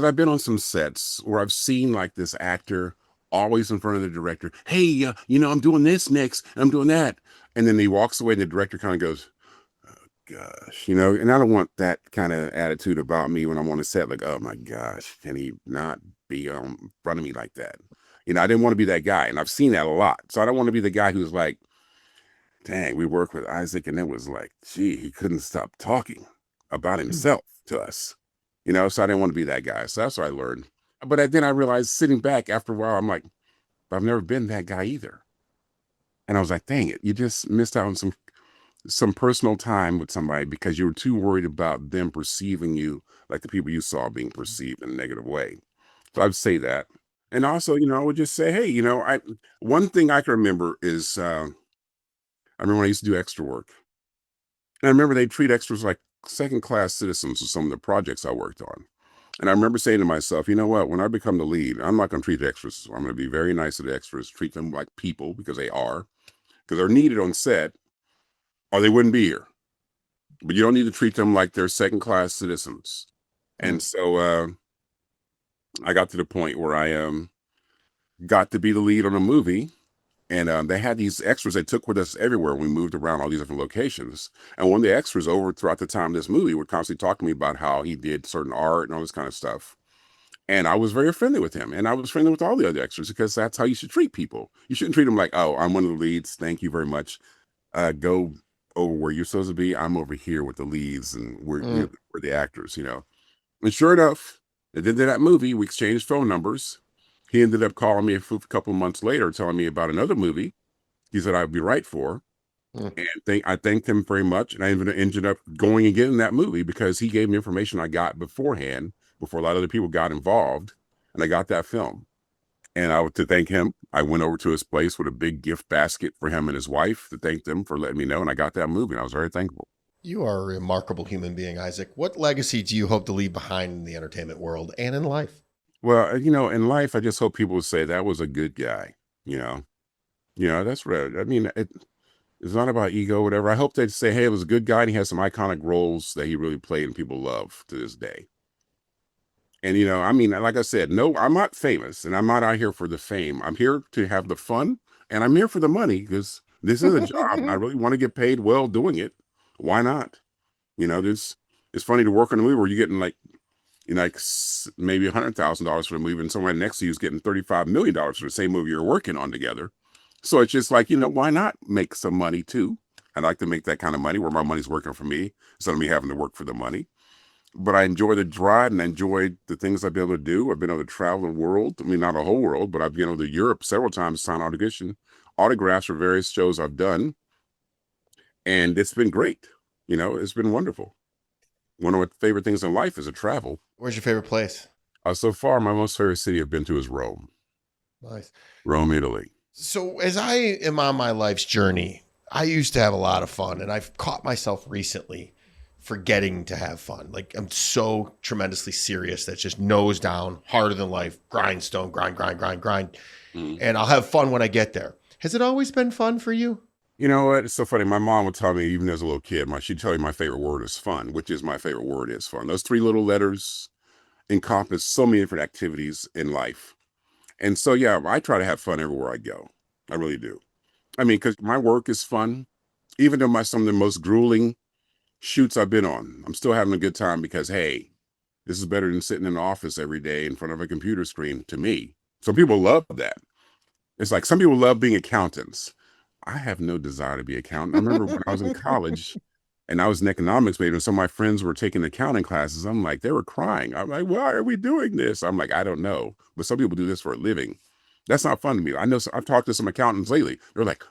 Speaker 3: I've been on some sets where I've seen like this actor always in front of the director. Hey, I'm doing this next. I'm doing that. And then he walks away and the director kind of goes, gosh, you know, and I don't want that kind of attitude about me when I'm on the set, like, oh my gosh, can he not be in front of me like that? You know, I didn't want to be that guy, and I've seen that a lot. So I don't want to be the guy who's like, dang, we worked with Isaac, and it was like, gee, he couldn't stop talking about himself to us, you know, so I didn't want to be that guy. So that's what I learned. But then I realized sitting back after a while, I'm like, I've never been that guy either. And I was like, dang it, you just missed out on some personal time with somebody because you were too worried about them perceiving you like the people you saw being perceived in a negative way. So I'd say that. And also, you know, I would just say, hey, you know, one thing I can remember is I remember when I used to do extra work. And I remember they treat extras like second-class citizens with some of the projects I worked on. And I remember saying to myself, you know what, when I become the lead, I'm not going to treat the extras. I'm going to be very nice to the extras, treat them like people because they are, because they're needed on set or they wouldn't be here. But you don't need to treat them like they're second-class citizens. And so I got to the point where I got to be the lead on a movie. And they had these extras they took with us everywhere. We moved around all these different locations. And one of the extras over throughout the time of this movie would constantly talk to me about how he did certain art and all this kind of stuff. And I was very friendly with him. And I was friendly with all the other extras because that's how you should treat people. You shouldn't treat them like, oh, I'm one of the leads. Thank you very much. Go over where you're supposed to be. I'm over here with the leads and we're the actors, you know. And sure enough, at the end of that movie, we exchanged phone numbers. He ended up calling me a couple of months later, telling me about another movie he said I'd be right for. And I thanked him very much. And I ended up going and getting that movie because he gave me information I got beforehand, before a lot of other people got involved. And I got that film. And to thank him, I went over to his place with a big gift basket for him and his wife to thank them for letting me know. And I got that movie. And I was very thankful.
Speaker 1: You are a remarkable human being, Isaac. What legacy do you hope to leave behind in the entertainment world and in life?
Speaker 3: Well, you know, in life, I just hope people would say that was a good guy, you know. That's right. I mean, it's not about ego, whatever. I hope they'd say, hey, it was a good guy and he has some iconic roles that he really played and people love to this day. And, you know, I mean, like I said, no, I'm not famous and I'm not out here for the fame. I'm here to have the fun and I'm here for the money because this is a job. And I really want to get paid well doing it. Why not? You know, it's funny to work on a movie where you're getting like, you know, like maybe $100,000 for the movie and someone next to you is getting $35 million for the same movie you're working on together. So it's just like, you know, why not make some money too? I'd like to make that kind of money where my money's working for me instead of me having to work for the money. But I enjoy the drive and I enjoy the things I've been able to do. I've been able to travel the world. I mean, not a whole world, but I've been able to Europe several times to sign autographs for various shows I've done. And it's been great. You know, it's been wonderful. One of my favorite things in life is to travel.
Speaker 1: Where's your favorite place?
Speaker 3: So far, my most favorite city I've been to is Rome.
Speaker 1: Nice.
Speaker 3: Rome, Italy.
Speaker 1: So as I am on my life's journey, I used to have a lot of fun, and I've caught myself recently forgetting to have fun. Like I'm so tremendously serious that's just nose down, harder than life, grindstone, grind. And I'll have fun when I get there. Has it always been fun for you?
Speaker 3: You know what? It's so funny. My mom would tell me, even as a little kid, she'd tell me my favorite word is fun, which is my favorite word is fun. Those three little letters encompass so many different activities in life. And so, yeah, I try to have fun everywhere I go. I really do. I mean, because my work is fun, even though some of the most grueling shoots I've been on, I'm still having a good time because, hey, this is better than sitting in the office every day in front of a computer screen to me. Some people love that. It's like some people love being accountants. I have no desire to be an accountant. I remember when I was in college and I was an economics major and some of my friends were taking accounting classes. I'm like, they were crying. I'm like, why are we doing this? I'm like, I don't know. But some people do this for a living. That's not fun to me. I know I've talked to some accountants lately. They're like,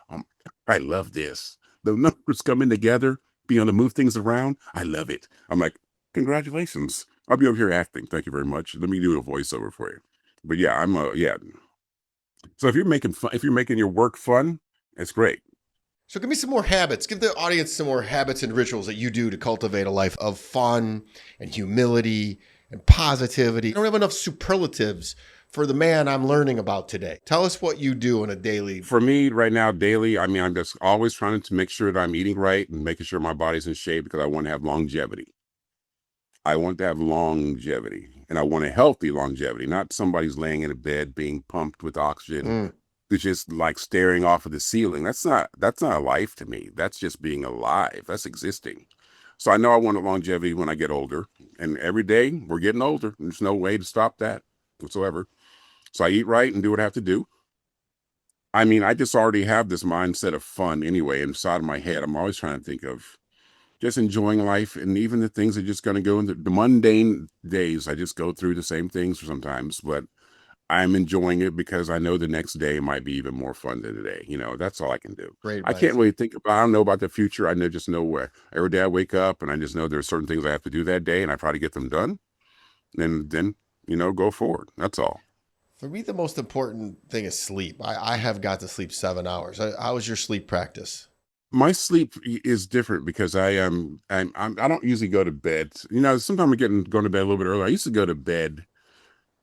Speaker 3: I love this. The numbers coming together, being able to move things around. I love it. I'm like, congratulations. I'll be over here acting. Thank you very much. Let me do a voiceover for you. But yeah, yeah. So if you're making your work fun, it's great.
Speaker 1: So give me some more habits. Give the audience some more habits and rituals that you do to cultivate a life of fun and humility and positivity. I don't have enough superlatives for the man I'm learning about today. Tell us what you do on a daily.
Speaker 3: For me right now, daily, I mean, I'm just always trying to make sure that I'm eating right and making sure my body's in shape because I want to have longevity. I want to have longevity and I want a healthy longevity, not somebody's laying in a bed being pumped with oxygen. Who's just like staring off of the ceiling. That's not a life to me. That's just being alive. That's existing. So I know I want longevity when I get older, and every day we're getting older. There's no way to stop that whatsoever. So I eat right and do what I have to do. I mean, I just already have this mindset of fun anyway inside of my head. I'm always trying to think of just enjoying life, and even the things are just going to go into the mundane days. I just go through the same things sometimes, but I'm enjoying it because I know the next day might be even more fun than today. That's all I can do.
Speaker 1: Great
Speaker 3: I can't
Speaker 1: mindset.
Speaker 3: really think about, I don't know about the future. Just know where every day I wake up and I just know there's certain things I have to do that day and I try to get them done and then, go forward. That's all.
Speaker 1: For me, the most important thing is sleep. I have got to sleep 7 hours. How was your sleep practice?
Speaker 3: My sleep is different because I don't usually go to bed. Sometimes I'm going to bed a little bit earlier. I used to go to bed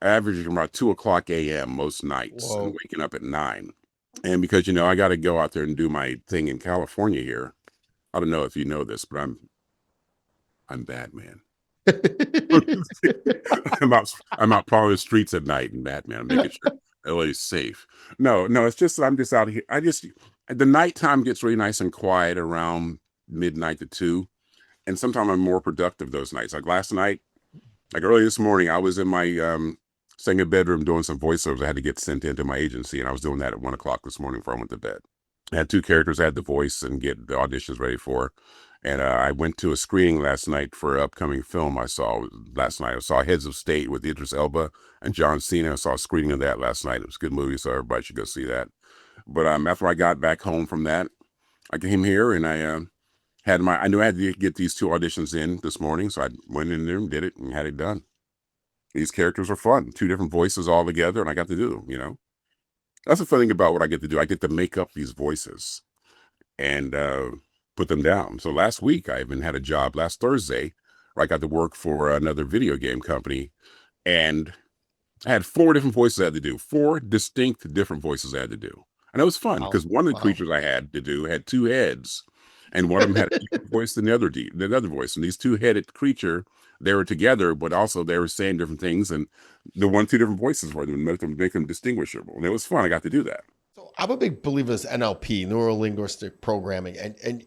Speaker 3: averaging about 2 o'clock a.m. most nights and
Speaker 1: Whoa.
Speaker 3: waking up at 9. And because, I got to go out there and do my thing in California here. I don't know if you know this, but I'm Batman. I'm out probably the streets at night and Batman. I'm making sure LA is safe. No, it's just I'm just out here. The nighttime gets really nice and quiet around midnight to 2. And sometimes I'm more productive those nights. Like last night, like early this morning, I was in my second bedroom doing some voiceovers. I had to get sent into my agency, and I was doing that at 1 o'clock this morning before I went to bed. I had 2 characters I had to voice and get the auditions ready for. And I went to a screening last night for an upcoming film I saw last night. I saw Heads of State with Idris Elba and John Cena. I saw a screening of that last night. It was a good movie, so everybody should go see that. But after I got back home from that, I came here and I knew I had to get these 2 auditions in this morning, so I went in there and did it and had it done. These characters are fun, 2 different voices all together, and I got to do them. That's the fun thing about what I get to do. I get to make up these voices and put them down. So last week, I even had a job last Thursday where I got to work for another video game company, and I had 4 different voices I had to do, 4 distinct different voices I had to do. And it was fun
Speaker 1: Wow.
Speaker 3: because one of the
Speaker 1: Wow.
Speaker 3: creatures I had to do had 2 heads, and one of them had a different voice than the other voice. And these 2-headed creature, they were together, but also they were saying different things, and the 2 different voices for them make them distinguishable. And it was fun. I got to do that.
Speaker 1: So I'm a big believer in this NLP, neuro linguistic programming. And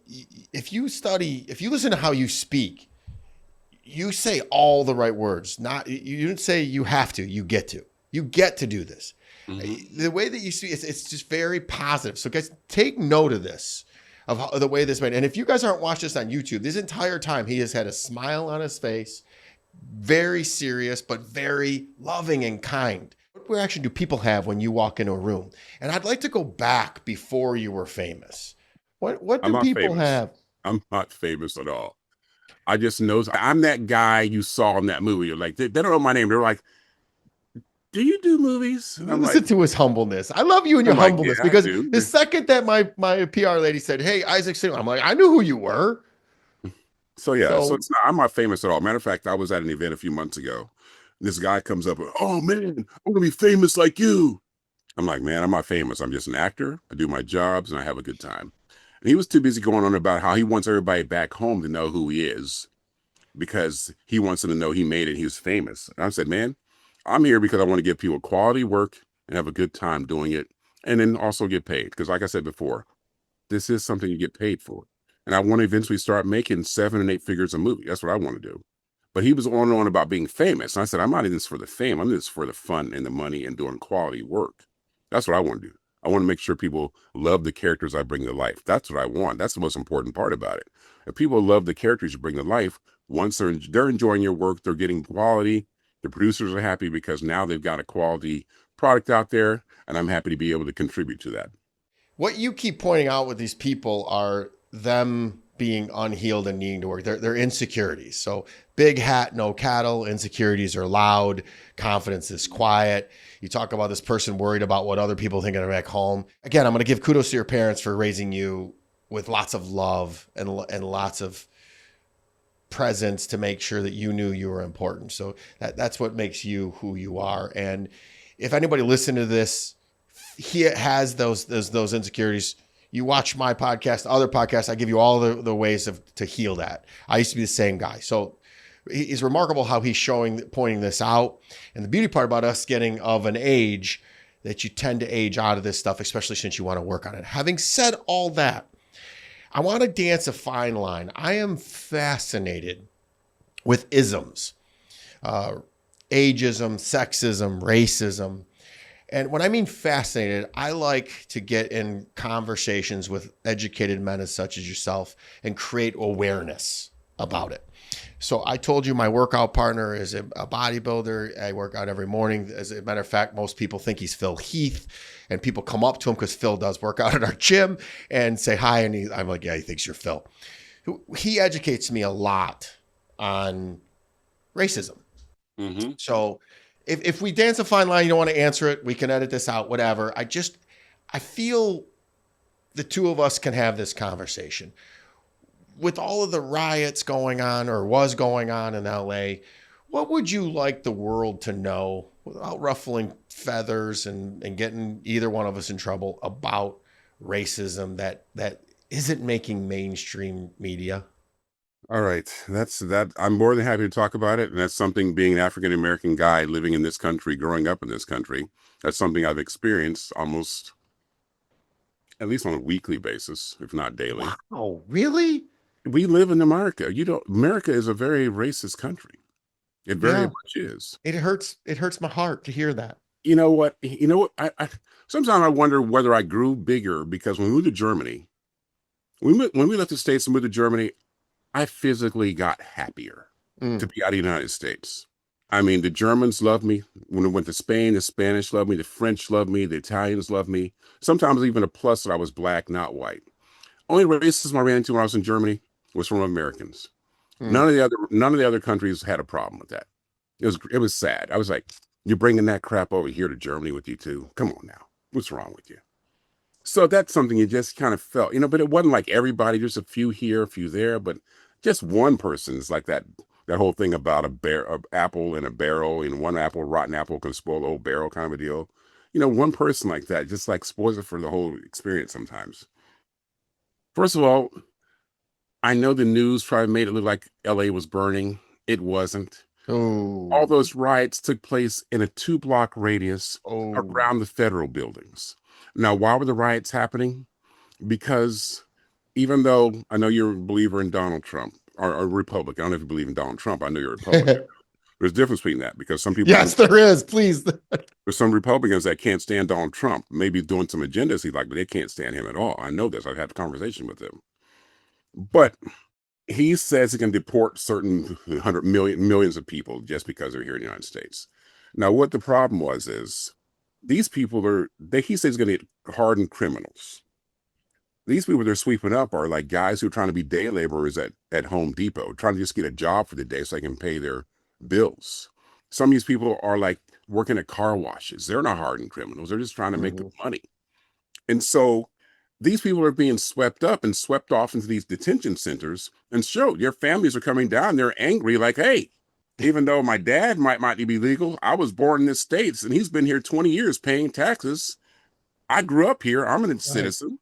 Speaker 1: if you listen to how you speak, you say all the right words. You didn't say you have to, you get to. You get to do this.
Speaker 3: Mm-hmm.
Speaker 1: The way that you speak, it's just very positive. So guys, take note of this, of the way this made. And if you guys aren't watched this on YouTube, this entire time he has had a smile on his face, very serious, but very loving and kind. What reaction do people have when you walk into a room? And I'd like to go back before you were famous. What
Speaker 3: I'm
Speaker 1: do
Speaker 3: not
Speaker 1: people
Speaker 3: famous.
Speaker 1: have?
Speaker 3: I'm not famous at all. I just know I'm that guy you saw in that movie. You're like, they don't know my name. They're like, do you do movies? And I'm
Speaker 1: Listen
Speaker 3: like,
Speaker 1: to his humbleness. I love you and your
Speaker 3: I'm like,
Speaker 1: humbleness
Speaker 3: yeah, I
Speaker 1: because
Speaker 3: do.
Speaker 1: the second that my PR lady said, "Hey, Isaac Singleton," I'm like, I knew who you were.
Speaker 3: So yeah,
Speaker 1: So-
Speaker 3: so it's not, I'm not famous at all. Matter of fact, I was at an event a few months ago. This guy comes up, oh man, I want to be famous like you. I'm like, man, I'm not famous. I'm just an actor. I do my jobs and I have a good time. And he was too busy going on about how he wants everybody back home to know who he is because he wants them to know he made it. He was famous. And I said, man, I'm here because I want to give people quality work and have a good time doing it. And then also get paid. Because like I said before, this is something you get paid for. And I want to eventually start making 7 and 8 figures a movie. That's what I want to do. But he was on and on about being famous. And I said, I'm not in this for the fame. I'm in this for the fun and the money and doing quality work. That's what I want to do. I want to make sure people love the characters I bring to life. That's what I want. That's the most important part about it. If people love the characters you bring to life, once they're enjoying your work, they're getting quality. The producers are happy because now they've got a quality product out there, and I'm happy to be able to contribute to that.
Speaker 1: What you keep pointing out with these people are them being unhealed and needing to work. They're insecurities. So big hat, no cattle. Insecurities are loud. Confidence is quiet. You talk about this person worried about what other people think of them back home. Again, I'm going to give kudos to your parents for raising you with lots of love and lots of presence to make sure that you knew you were important. So that's what makes you who you are. And if anybody listened to this, he has those insecurities. You watch my podcast, other podcasts, I give you all the ways to heal that. I used to be the same guy. So it's remarkable how he's pointing this out. And the beauty part about us getting of an age that you tend to age out of this stuff, especially since you want to work on it. Having said all that, I want to dance a fine line. I am fascinated with isms, ageism, sexism, racism. And when I mean fascinated, I like to get in conversations with educated men as such as yourself and create awareness about it. So I told you my workout partner is a bodybuilder. I work out every morning. As a matter of fact, most people think he's Phil Heath, and people come up to him because Phil does work out at our gym and say hi. And I'm like, yeah, he thinks you're Phil. He educates me a lot on racism.
Speaker 3: Mm-hmm.
Speaker 1: So if we dance a fine line, you don't want to answer it, we can edit this out, whatever. I feel the two of us can have this conversation. With all of the riots going on or was going on in LA, what would you like the world to know without ruffling feathers and getting either one of us in trouble about racism that isn't making mainstream media?
Speaker 3: All right. That's that. I'm more than happy to talk about it. And that's something, being an African-American guy living in this country, growing up in this country, that's something I've experienced almost at least on a weekly basis, if not daily.
Speaker 1: Oh, really?
Speaker 3: We live in America. America is a very racist country. It very
Speaker 1: Yeah.
Speaker 3: much is.
Speaker 1: It hurts my heart to hear that.
Speaker 3: You know what? I sometimes I wonder whether I grew bigger because when we moved to Germany, when we left the States and moved to Germany, I physically got happier to be out of the United States. I mean, the Germans loved me. When I went to Spain, the Spanish loved me, the French loved me, the Italians loved me. Sometimes even a plus that I was black, not white. Only racism I ran into when I was in Germany was from Americans. None of the other countries had a problem with that. It was sad. I was like, you're bringing that crap over here to Germany with you too? Come on now. What's wrong with you? So that's something you just kind of felt, but it wasn't like everybody, just a few here, a few there, but just one person is like that whole thing about a apple in a barrel, and one rotten apple can spoil the whole barrel kind of a deal. One person like that just like spoils it for the whole experience sometimes. First of all, I know the news probably made it look like LA was burning. It wasn't.
Speaker 1: Oh.
Speaker 3: All those riots took place in a 2-block radius around the federal buildings. Now, why were the riots happening? Because even though I know you're a believer in Donald Trump, or a Republican, I don't know if you believe in Donald Trump, I know you're a Republican. There's a difference between that, because some people...
Speaker 1: Yes, there is, please.
Speaker 3: There's some Republicans that can't stand Donald Trump, maybe doing some agendas he like, but they can't stand him at all. I know this. I've had a conversation with him. But he says he can deport certain millions of people just because they're here in the United States. Now, what the problem is these people he says he's going to get hardened criminals. These people they're sweeping up are like guys who are trying to be day laborers at Home Depot, trying to just get a job for the day so they can pay their bills. Some of these people are like working at car washes. They're not hardened criminals. They're just trying to make the money. And so these people are being swept up and swept off into these detention centers, and their families are coming down. They're angry, like, hey, even though my dad might be legal, I was born in the States and he's been here 20 years paying taxes. I grew up here. I'm a citizen.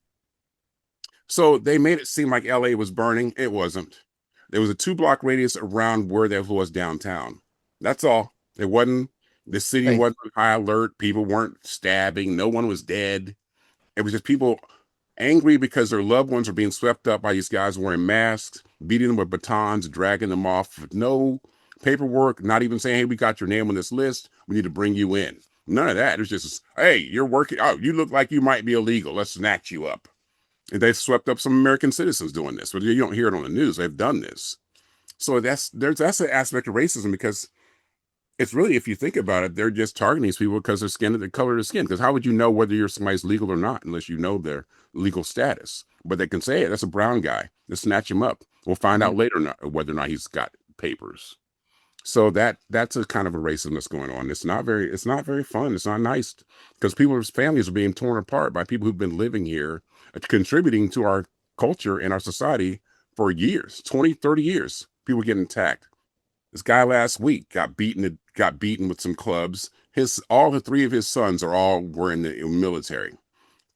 Speaker 3: So they made it seem like LA was burning. It wasn't. There was a 2-block radius around where there was downtown. That's all. It wasn't, the city wasn't on high alert. People weren't stabbing. No one was dead. It was just people angry because their loved ones are being swept up by these guys wearing masks, beating them with batons, dragging them off with no paperwork, not even saying, hey, we got your name on this list. We need to bring you in. None of that. It's just, hey, you're working. Oh, you look like you might be illegal. Let's snatch you up. And they swept up some American citizens doing this, but you don't hear it on the news. They've done this. So that's an aspect of racism, because it's really, if you think about it, they're just targeting these people because the color of their skin. Because how would you know whether somebody's legal or not unless you know their legal status? But they can say, hey, that's a brown guy. Let's snatch him up. We'll find out later whether or not he's got papers. So that's a kind of a racism that's going on. It's not very fun. It's not nice, because people's families are being torn apart by people who've been living here, contributing to our culture and our society for years, 20, 30 years. People getting attacked. This guy last week got beaten with some clubs. All the 3 of his sons were in the military.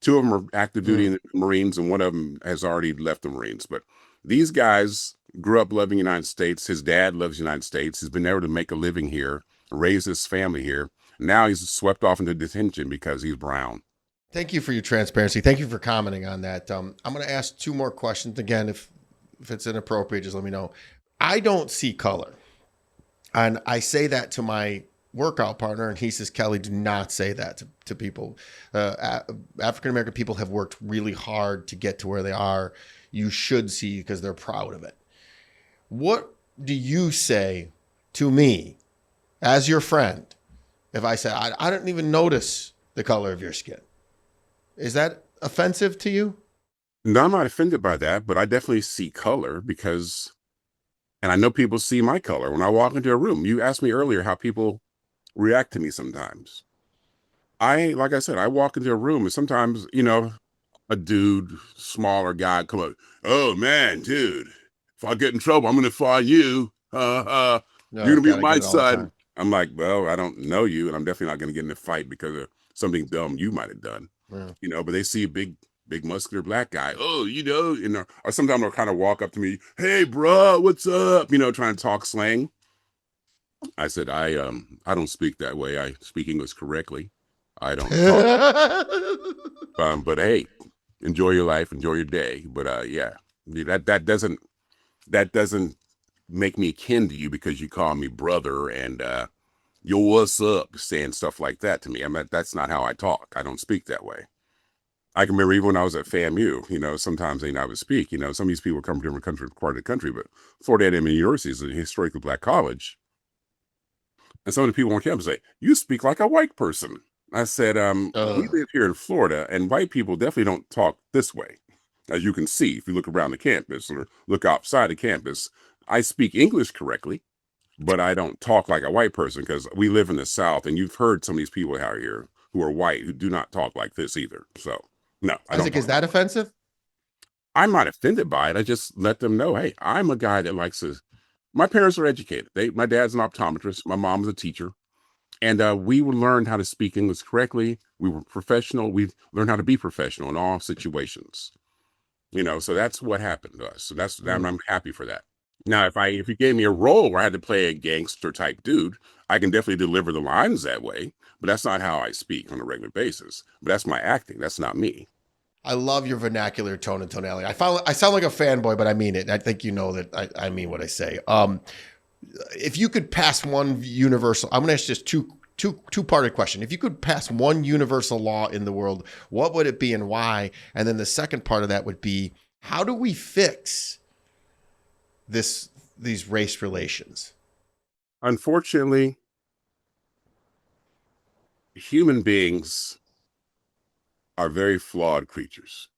Speaker 3: 2 of them are active duty in the Marines, and one of them has already left the Marines. But these guys grew up loving the United States. His dad loves the United States. He's been able to make a living here, raise his family here. Now he's swept off into detention because he's brown.
Speaker 1: Thank you for your transparency. Thank you for commenting on that. I'm going to ask two more questions again. If it's inappropriate, just let me know. I don't see color, and I say that to my workout partner, and he says, Kelly, do not say that to people. African American people have worked really hard to get to where they are. You should see because they're proud of it. What do you say to me as your friend if I say, I don't even notice the color of your skin? Is that offensive to you?
Speaker 3: No, I'm not offended by that, but I definitely see color because, and I know people see my color when I walk into a room. You asked me earlier how people react to me sometimes. Like I said, I walk into a room and sometimes, a dude, smaller guy come up, oh man, dude, if I get in trouble, I'm going to fire you.
Speaker 1: No,
Speaker 3: You're going to be on
Speaker 1: gotta get
Speaker 3: my
Speaker 1: it all the
Speaker 3: side.
Speaker 1: time.
Speaker 3: I'm like, well, I don't know you, and I'm definitely not going to get in a fight because of something dumb you might have done.
Speaker 1: Yeah.
Speaker 3: But they see a big muscular black guy. Oh, or sometimes they'll kind of walk up to me, hey, bro, what's up? Trying to talk slang. I said, I don't speak that way. I speak English correctly. I don't talk. But hey, enjoy your life, enjoy your day. But yeah, that doesn't make me kin to you because you call me brother and yo, what's up, saying stuff like that to me. I mean, that's not how I talk. I don't speak that way. I can remember even when I was at FAMU, sometimes they would speak. Some of these people come from different part of the country, but Florida A&M University is a historically black college. And some of the people on campus say, you speak like a white person. I said, we live here in Florida, and white people definitely don't talk this way. As you can see, if you look around the campus or look outside the campus, I speak English correctly, but I don't talk like a white person because we live in the South, and you've heard some of these people out here who are white who do not talk like this either. So, no, I don't.
Speaker 1: Isaac, is that offensive?
Speaker 3: I'm not offended by it. I just let them know, hey, I'm a guy that likes to. My parents are educated. My dad's an optometrist. My mom's a teacher. And we learned how to speak English correctly. We were professional. We learned how to be professional in all situations. So that's what happened to us. So I'm happy for that. Now, if you gave me a role where I had to play a gangster type dude, I can definitely deliver the lines that way. But that's not how I speak on a regular basis. But that's my acting. That's not me.
Speaker 1: I love your vernacular tone and tonality. I sound like a fanboy, but I mean it. I think you know that I mean what I say. If you could pass one universal, I'm going to ask just two-parted question. If you could pass one universal law in the world, what would it be and why? And then the second part of that would be, how do we fix these race relations?
Speaker 3: Unfortunately, human beings are very flawed creatures.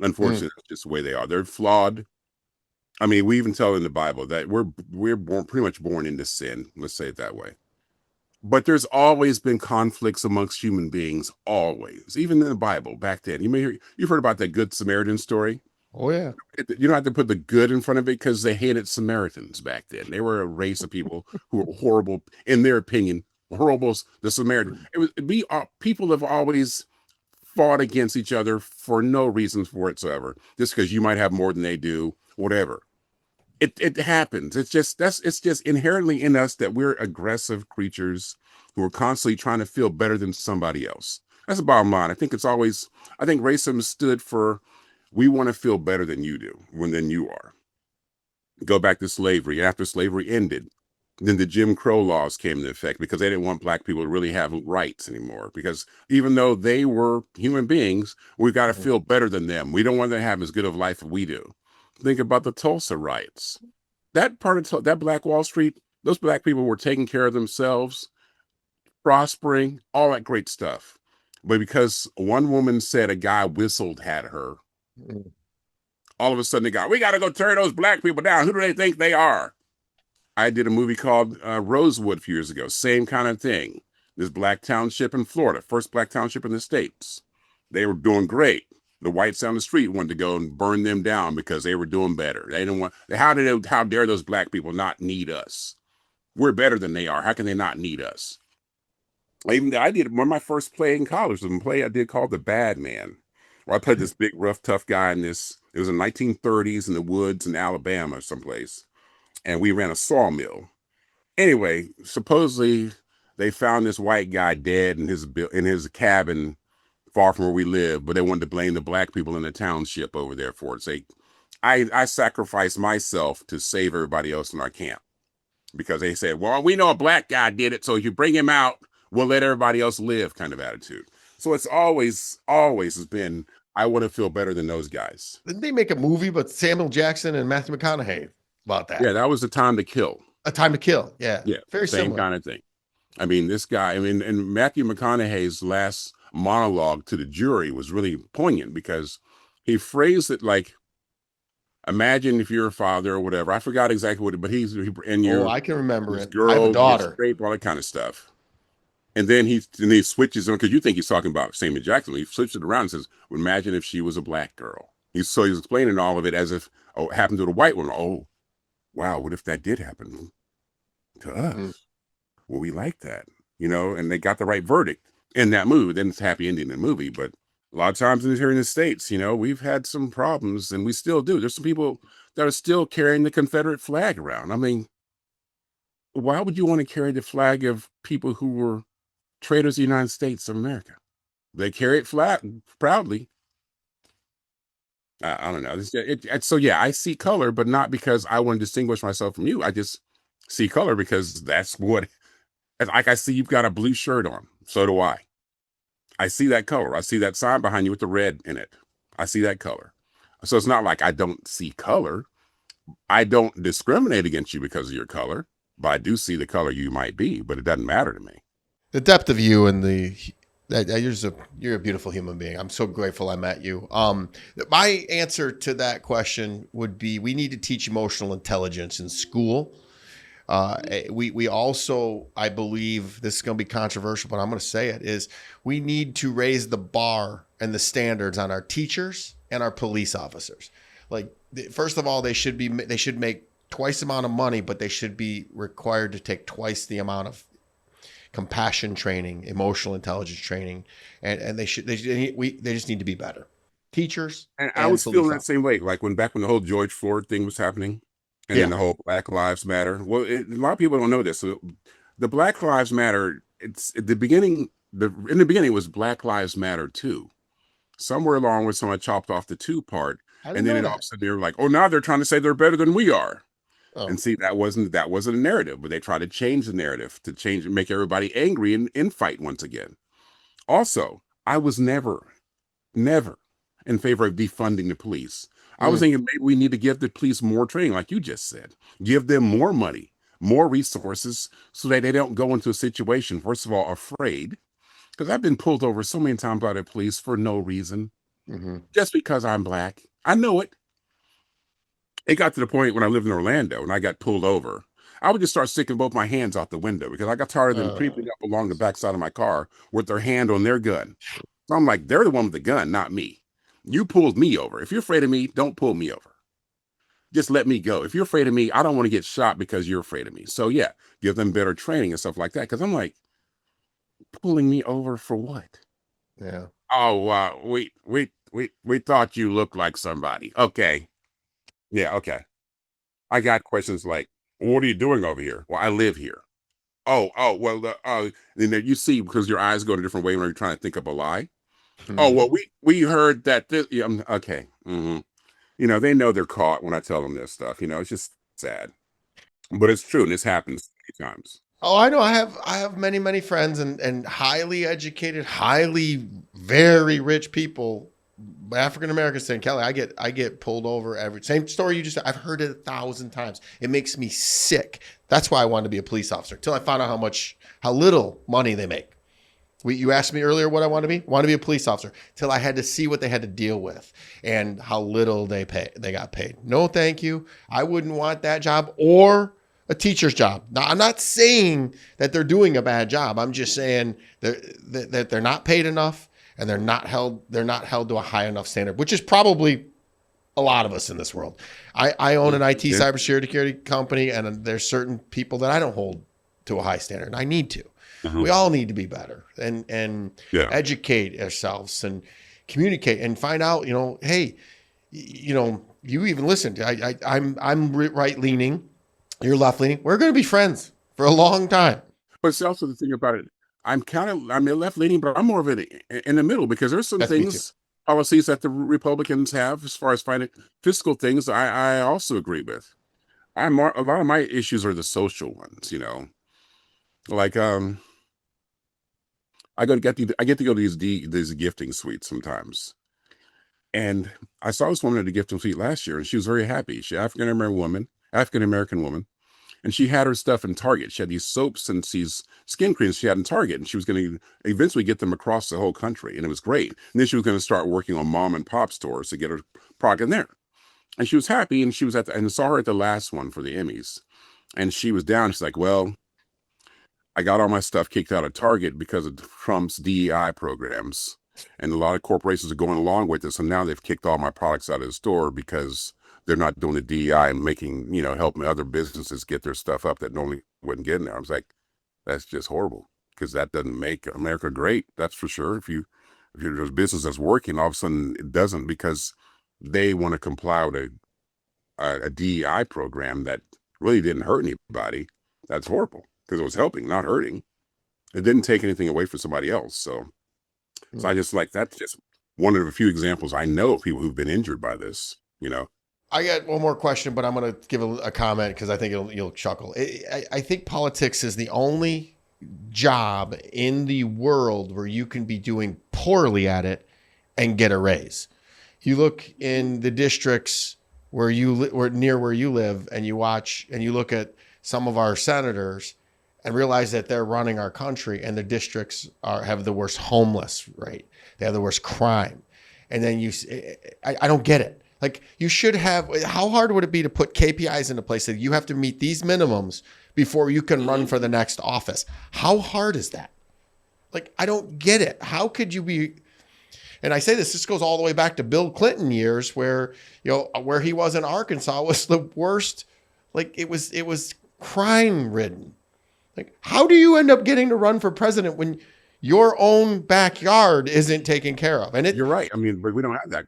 Speaker 3: Unfortunately, that's just the way they are. They're flawed. I mean, we even tell in the Bible that we're born pretty much born into sin. Let's say it that way. But there's always been conflicts amongst human beings, always. Even in the Bible back then. You've heard about that Good Samaritan story.
Speaker 1: Oh yeah.
Speaker 3: You don't have to put the good in front of it because they hated Samaritans back then. They were a race of people who were horrible, in their opinion, horrible. The Samaritan. People have always fought against each other for no reasons whatsoever, just because you might have more than they do, whatever. It happens. It's just inherently in us that we're aggressive creatures who are constantly trying to feel better than somebody else. That's the bottom line. I think racism stood for, we want to feel better than you do, than you are. Go back to slavery. After slavery ended, then the Jim Crow laws came into effect because they didn't want black people to really have rights anymore. Because even though they were human beings, we've got to feel better than them. We don't want them to have as good of life as we do. Think about the Tulsa riots. That part of that Black Wall Street, those black people were taking care of themselves, prospering, all that great stuff. But because one woman said a guy whistled at her, all of a sudden we got to go tear those black people down. Who do they think they are? I did a movie called Rosewood a few years ago. Same kind of thing. This black township in Florida, first black township in the States. They were doing great. The whites down the street wanted to go and burn them down because they were doing better. They didn't want. How dare those black people not need us? We're better than they are. How can they not need us? I did one of my first play in college. Was a play I did called The Bad Man, where I played this big, rough, tough guy in this. It was in the 1930s in the woods in Alabama, someplace, and we ran a sawmill. Anyway, supposedly they found this white guy dead in his cabin far from where we live, but they wanted to blame the black people in the township over there for it. Say, I sacrificed myself to save everybody else in our camp because they said, well, we know a black guy did it, so if you bring him out, we'll let everybody else live kind of attitude. So it's always has been, I want to feel better than those guys.
Speaker 1: Didn't they make a movie with Samuel Jackson and Matthew McConaughey about that?
Speaker 3: Yeah, that was A Time to Kill.
Speaker 1: A Time to Kill. Yeah.
Speaker 3: Yeah,
Speaker 1: Very
Speaker 3: same
Speaker 1: similar.
Speaker 3: kind of thing. I mean, this guy, and Matthew McConaughey's last monologue to the jury was really poignant because he phrased it like, imagine if you're a father or whatever. I forgot exactly what, but and you're
Speaker 1: I can remember it.
Speaker 3: girl,
Speaker 1: I have a daughter.
Speaker 3: Rape, all that kind of stuff. And then he switches on because you think he's talking about Samuel Jackson. He flips it around and says, well, imagine if she was a black girl. He's explaining all of it as if it happened to the white woman. Oh, wow, what if that did happen to us?
Speaker 1: Mm.
Speaker 3: Well, we like that, and they got the right verdict in that movie. Then it's a happy ending in the movie. But a lot of times here in the States, we've had some problems and we still do. There's some people that are still carrying the Confederate flag around. I mean, why would you want to carry the flag of people who were traitors of the United States of America? They carry it flat proudly. I don't know. So yeah, I see color, but not because I want to distinguish myself from you. I just see color because that's what, like I see you've got a blue shirt on. So do I. I see that color. I see that sign behind you with the red in it. I see that color. So it's not like I don't see color. I don't discriminate against you because of your color, but I do see the color you might be, but it doesn't matter to me.
Speaker 1: The depth of you and you're a beautiful human being. I'm so grateful I met you. My answer to that question would be, we need to teach emotional intelligence in school. We also, I believe this is going to be controversial, but I'm going to say it, is we need to raise the bar and the standards on our teachers and our police officers. Like, first of all, they should make twice the amount of money, but they should be required to take twice the amount of compassion training, emotional intelligence training, and they just need to be better. Teachers
Speaker 3: and I was feeling that same way, like back when the whole George Floyd thing was happening, and then the whole Black Lives Matter. Well, a lot of people don't know this. So the Black Lives Matter, it's at the beginning. In the beginning, it was Black Lives Matter 2. Somewhere along with someone chopped off the 2 part, and then all of a sudden they're like, oh, now they're trying to say they're better than we are. Oh. And see, that wasn't a narrative, but they tried to change the narrative to make everybody angry and fight once again. Also, I was never in favor of defunding the police. I was thinking maybe we need to give the police more training, like you just said. Give them more money, more resources, so that they don't go into a situation, first of all, afraid. Because I've been pulled over so many times by the police for no reason, just because I'm black. I know it. It got to the point when I lived in Orlando and I got pulled over, I would just start sticking both my hands out the window because I got tired of them creeping up along the backside of my car with their hand on their gun. So I'm like, they're the one with the gun, not me. You pulled me over. If you're afraid of me, don't pull me over. Just let me go. If you're afraid of me, I don't want to get shot because you're afraid of me. So yeah, give them better training and stuff like that. Because I'm like, pulling me over for what?
Speaker 1: Yeah.
Speaker 3: Oh, we thought you looked like somebody. Okay. Yeah, okay. I got questions like, what are you doing over here? Well, I live here. Oh, well, then you see, because your eyes go in a different way when you're trying to think up a lie. Oh, well, we heard that this, okay. They know they're caught when I tell them this stuff, it's just sad, but it's true. And this happens many times.
Speaker 1: Oh, I know. I have many, many friends and highly educated, very rich people, African Americans saying, Kelly, I get pulled over same story you just said. I've heard it 1,000 times. It makes me sick. That's why I wanted to be a police officer till I found out how little money they make. You asked me earlier what I want to be. I want to be a police officer till I had to see what they had to deal with and how little they got paid. No, thank you. I wouldn't want that job or a teacher's job. Now, I'm not saying that they're doing a bad job. I'm just saying that they're not paid enough and they're not held to a high enough standard, which is probably a lot of us in this world. I own an IT cybersecurity company, and there's certain people that I don't hold to a high standard. I need to. We all need to be better and educate ourselves and communicate and find out, hey, you even listened. I'm right leaning. You're left leaning. We're going to be friends for a long time.
Speaker 3: But it's also the thing about it. I'm left leaning, but I'm more of it in the middle because there's some
Speaker 1: That's me too.
Speaker 3: policies that the Republicans have as far as fiscal things. I also agree with. A lot of my issues are the social ones, like I get to go to these gifting suites sometimes. And I saw this woman at a gifting suite last year, and she was very happy. She's African American woman, and she had her stuff in Target. She had these soaps and these skin creams she had in Target, and she was going to eventually get them across the whole country, and it was great. And then she was going to start working on mom and pop stores to get her product in there. And she was happy, and she was and saw her at the last one for the Emmys, and she was down. She's like, "Well, I got all my stuff kicked out of Target because of Trump's DEI programs. And a lot of corporations are going along with this. And now they've kicked all my products out of the store because they're not doing the DEI and making, helping other businesses get their stuff up that normally wouldn't get in there." I was like, that's just horrible because that doesn't make America great. That's for sure. If there's a business that's working, all of a sudden it doesn't because they want to comply with a DEI program that really didn't hurt anybody. That's horrible because it was helping, not hurting. It didn't take anything away from somebody else. So I just that's just one of the few examples I know of people who've been injured by this,
Speaker 1: I got one more question, but I'm going to give a comment because I think you'll chuckle. I think politics is the only job in the world where you can be doing poorly at it and get a raise. You look in the districts where near where you live, and you watch and you look at some of our senators and realize that they're running our country, and the districts have the worst homeless rate. They have the worst crime. And then I don't get it. Like, you should have, how hard would it be to put KPIs into place that you have to meet these minimums before you can run for the next office? How hard is that? Like, I don't get it. How could you be, and I say this goes all the way back to Bill Clinton years where, where he was in Arkansas was the worst. Like, it was crime ridden. Like, how do you end up getting to run for president when your own backyard isn't taken care of? And
Speaker 3: you're right. I mean, but we don't have that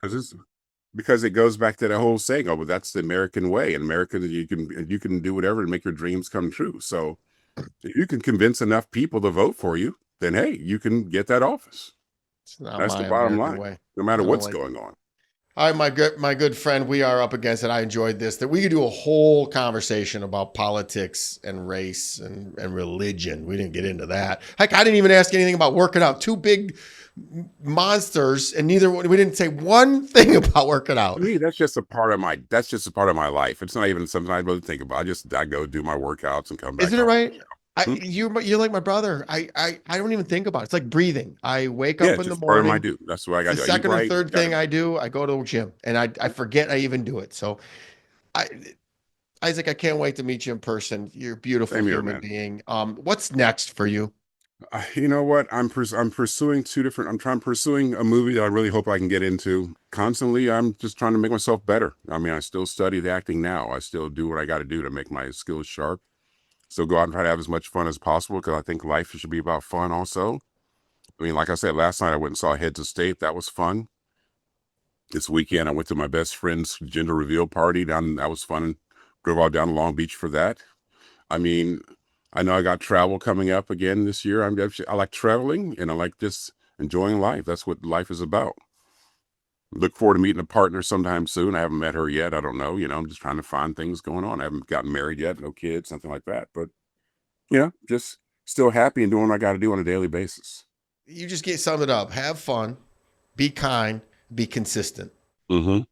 Speaker 3: because it goes back to the whole saying, "Oh, but that's the American way." In America, you can do whatever to make your dreams come true. So if you can convince enough people to vote for you, then hey, you can get that office. That's the bottom line, no matter what's going on.
Speaker 1: All right, my good friend, we are up against it. I enjoyed this. That we could do a whole conversation about politics and race and religion. We didn't get into that. Heck, I didn't even ask anything about working out. Two big monsters, and we didn't say one thing about working out.
Speaker 3: To me, that's just a part of my life. It's not even something I really think about. I go do my workouts and come back.
Speaker 1: Isn't it right? You're like my brother. I don't even think about it. It's like breathing. I wake up in the morning.
Speaker 3: That's what I got to do.
Speaker 1: The second or third thing I do, I go to the gym, and I forget I even do it. So, Isaac, I can't wait to meet you in person. You're a beautiful human being. What's next for you?
Speaker 3: You know what? I'm pursuing I'm pursuing a movie that I really hope I can get into. Constantly, I'm just trying to make myself better. I mean, I still study the acting now. I still do what I got to do to make my skills sharp. So go out and try to have as much fun as possible because I think life should be about fun also. I mean, like I said, last night I went and saw Heads of State. That was fun. This weekend I went to my best friend's gender reveal party down. That was fun. Drove all down to Long Beach for that. I mean, I know I got travel coming up again this year. I like traveling and I like just enjoying life. That's what life is about. Look forward to meeting a partner sometime soon. I haven't met her yet. I don't know. I'm just trying to find things going on. I haven't gotten married yet, no kids, something like that. But, just still happy and doing what I got to do on a daily basis.
Speaker 1: You just summed it up. Have fun, be kind, be consistent.
Speaker 3: Mm-hmm.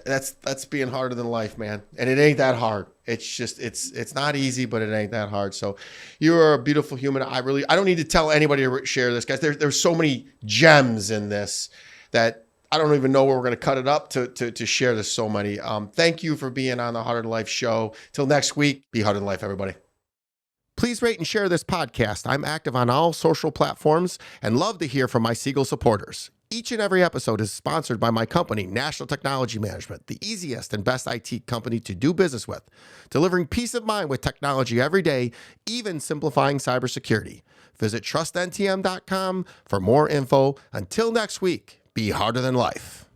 Speaker 1: That's being harder than life, man. And it ain't that hard. It's just, it's not easy, but it ain't that hard. So you are a beautiful human. I don't need to tell anybody to share this, guys. There's so many gems in this that I don't even know where we're going to cut it up to share this so many. Thank you for being on the Harder Than Life show. Till next week, be harder than life, everybody. Please rate and share this podcast. I'm active on all social platforms and love to hear from my Siegel supporters. Each and every episode is sponsored by my company, National Technology Management, the easiest and best IT company to do business with, delivering peace of mind with technology every day, even simplifying cybersecurity. Visit trustntm.com for more info. Until next week, be harder than life.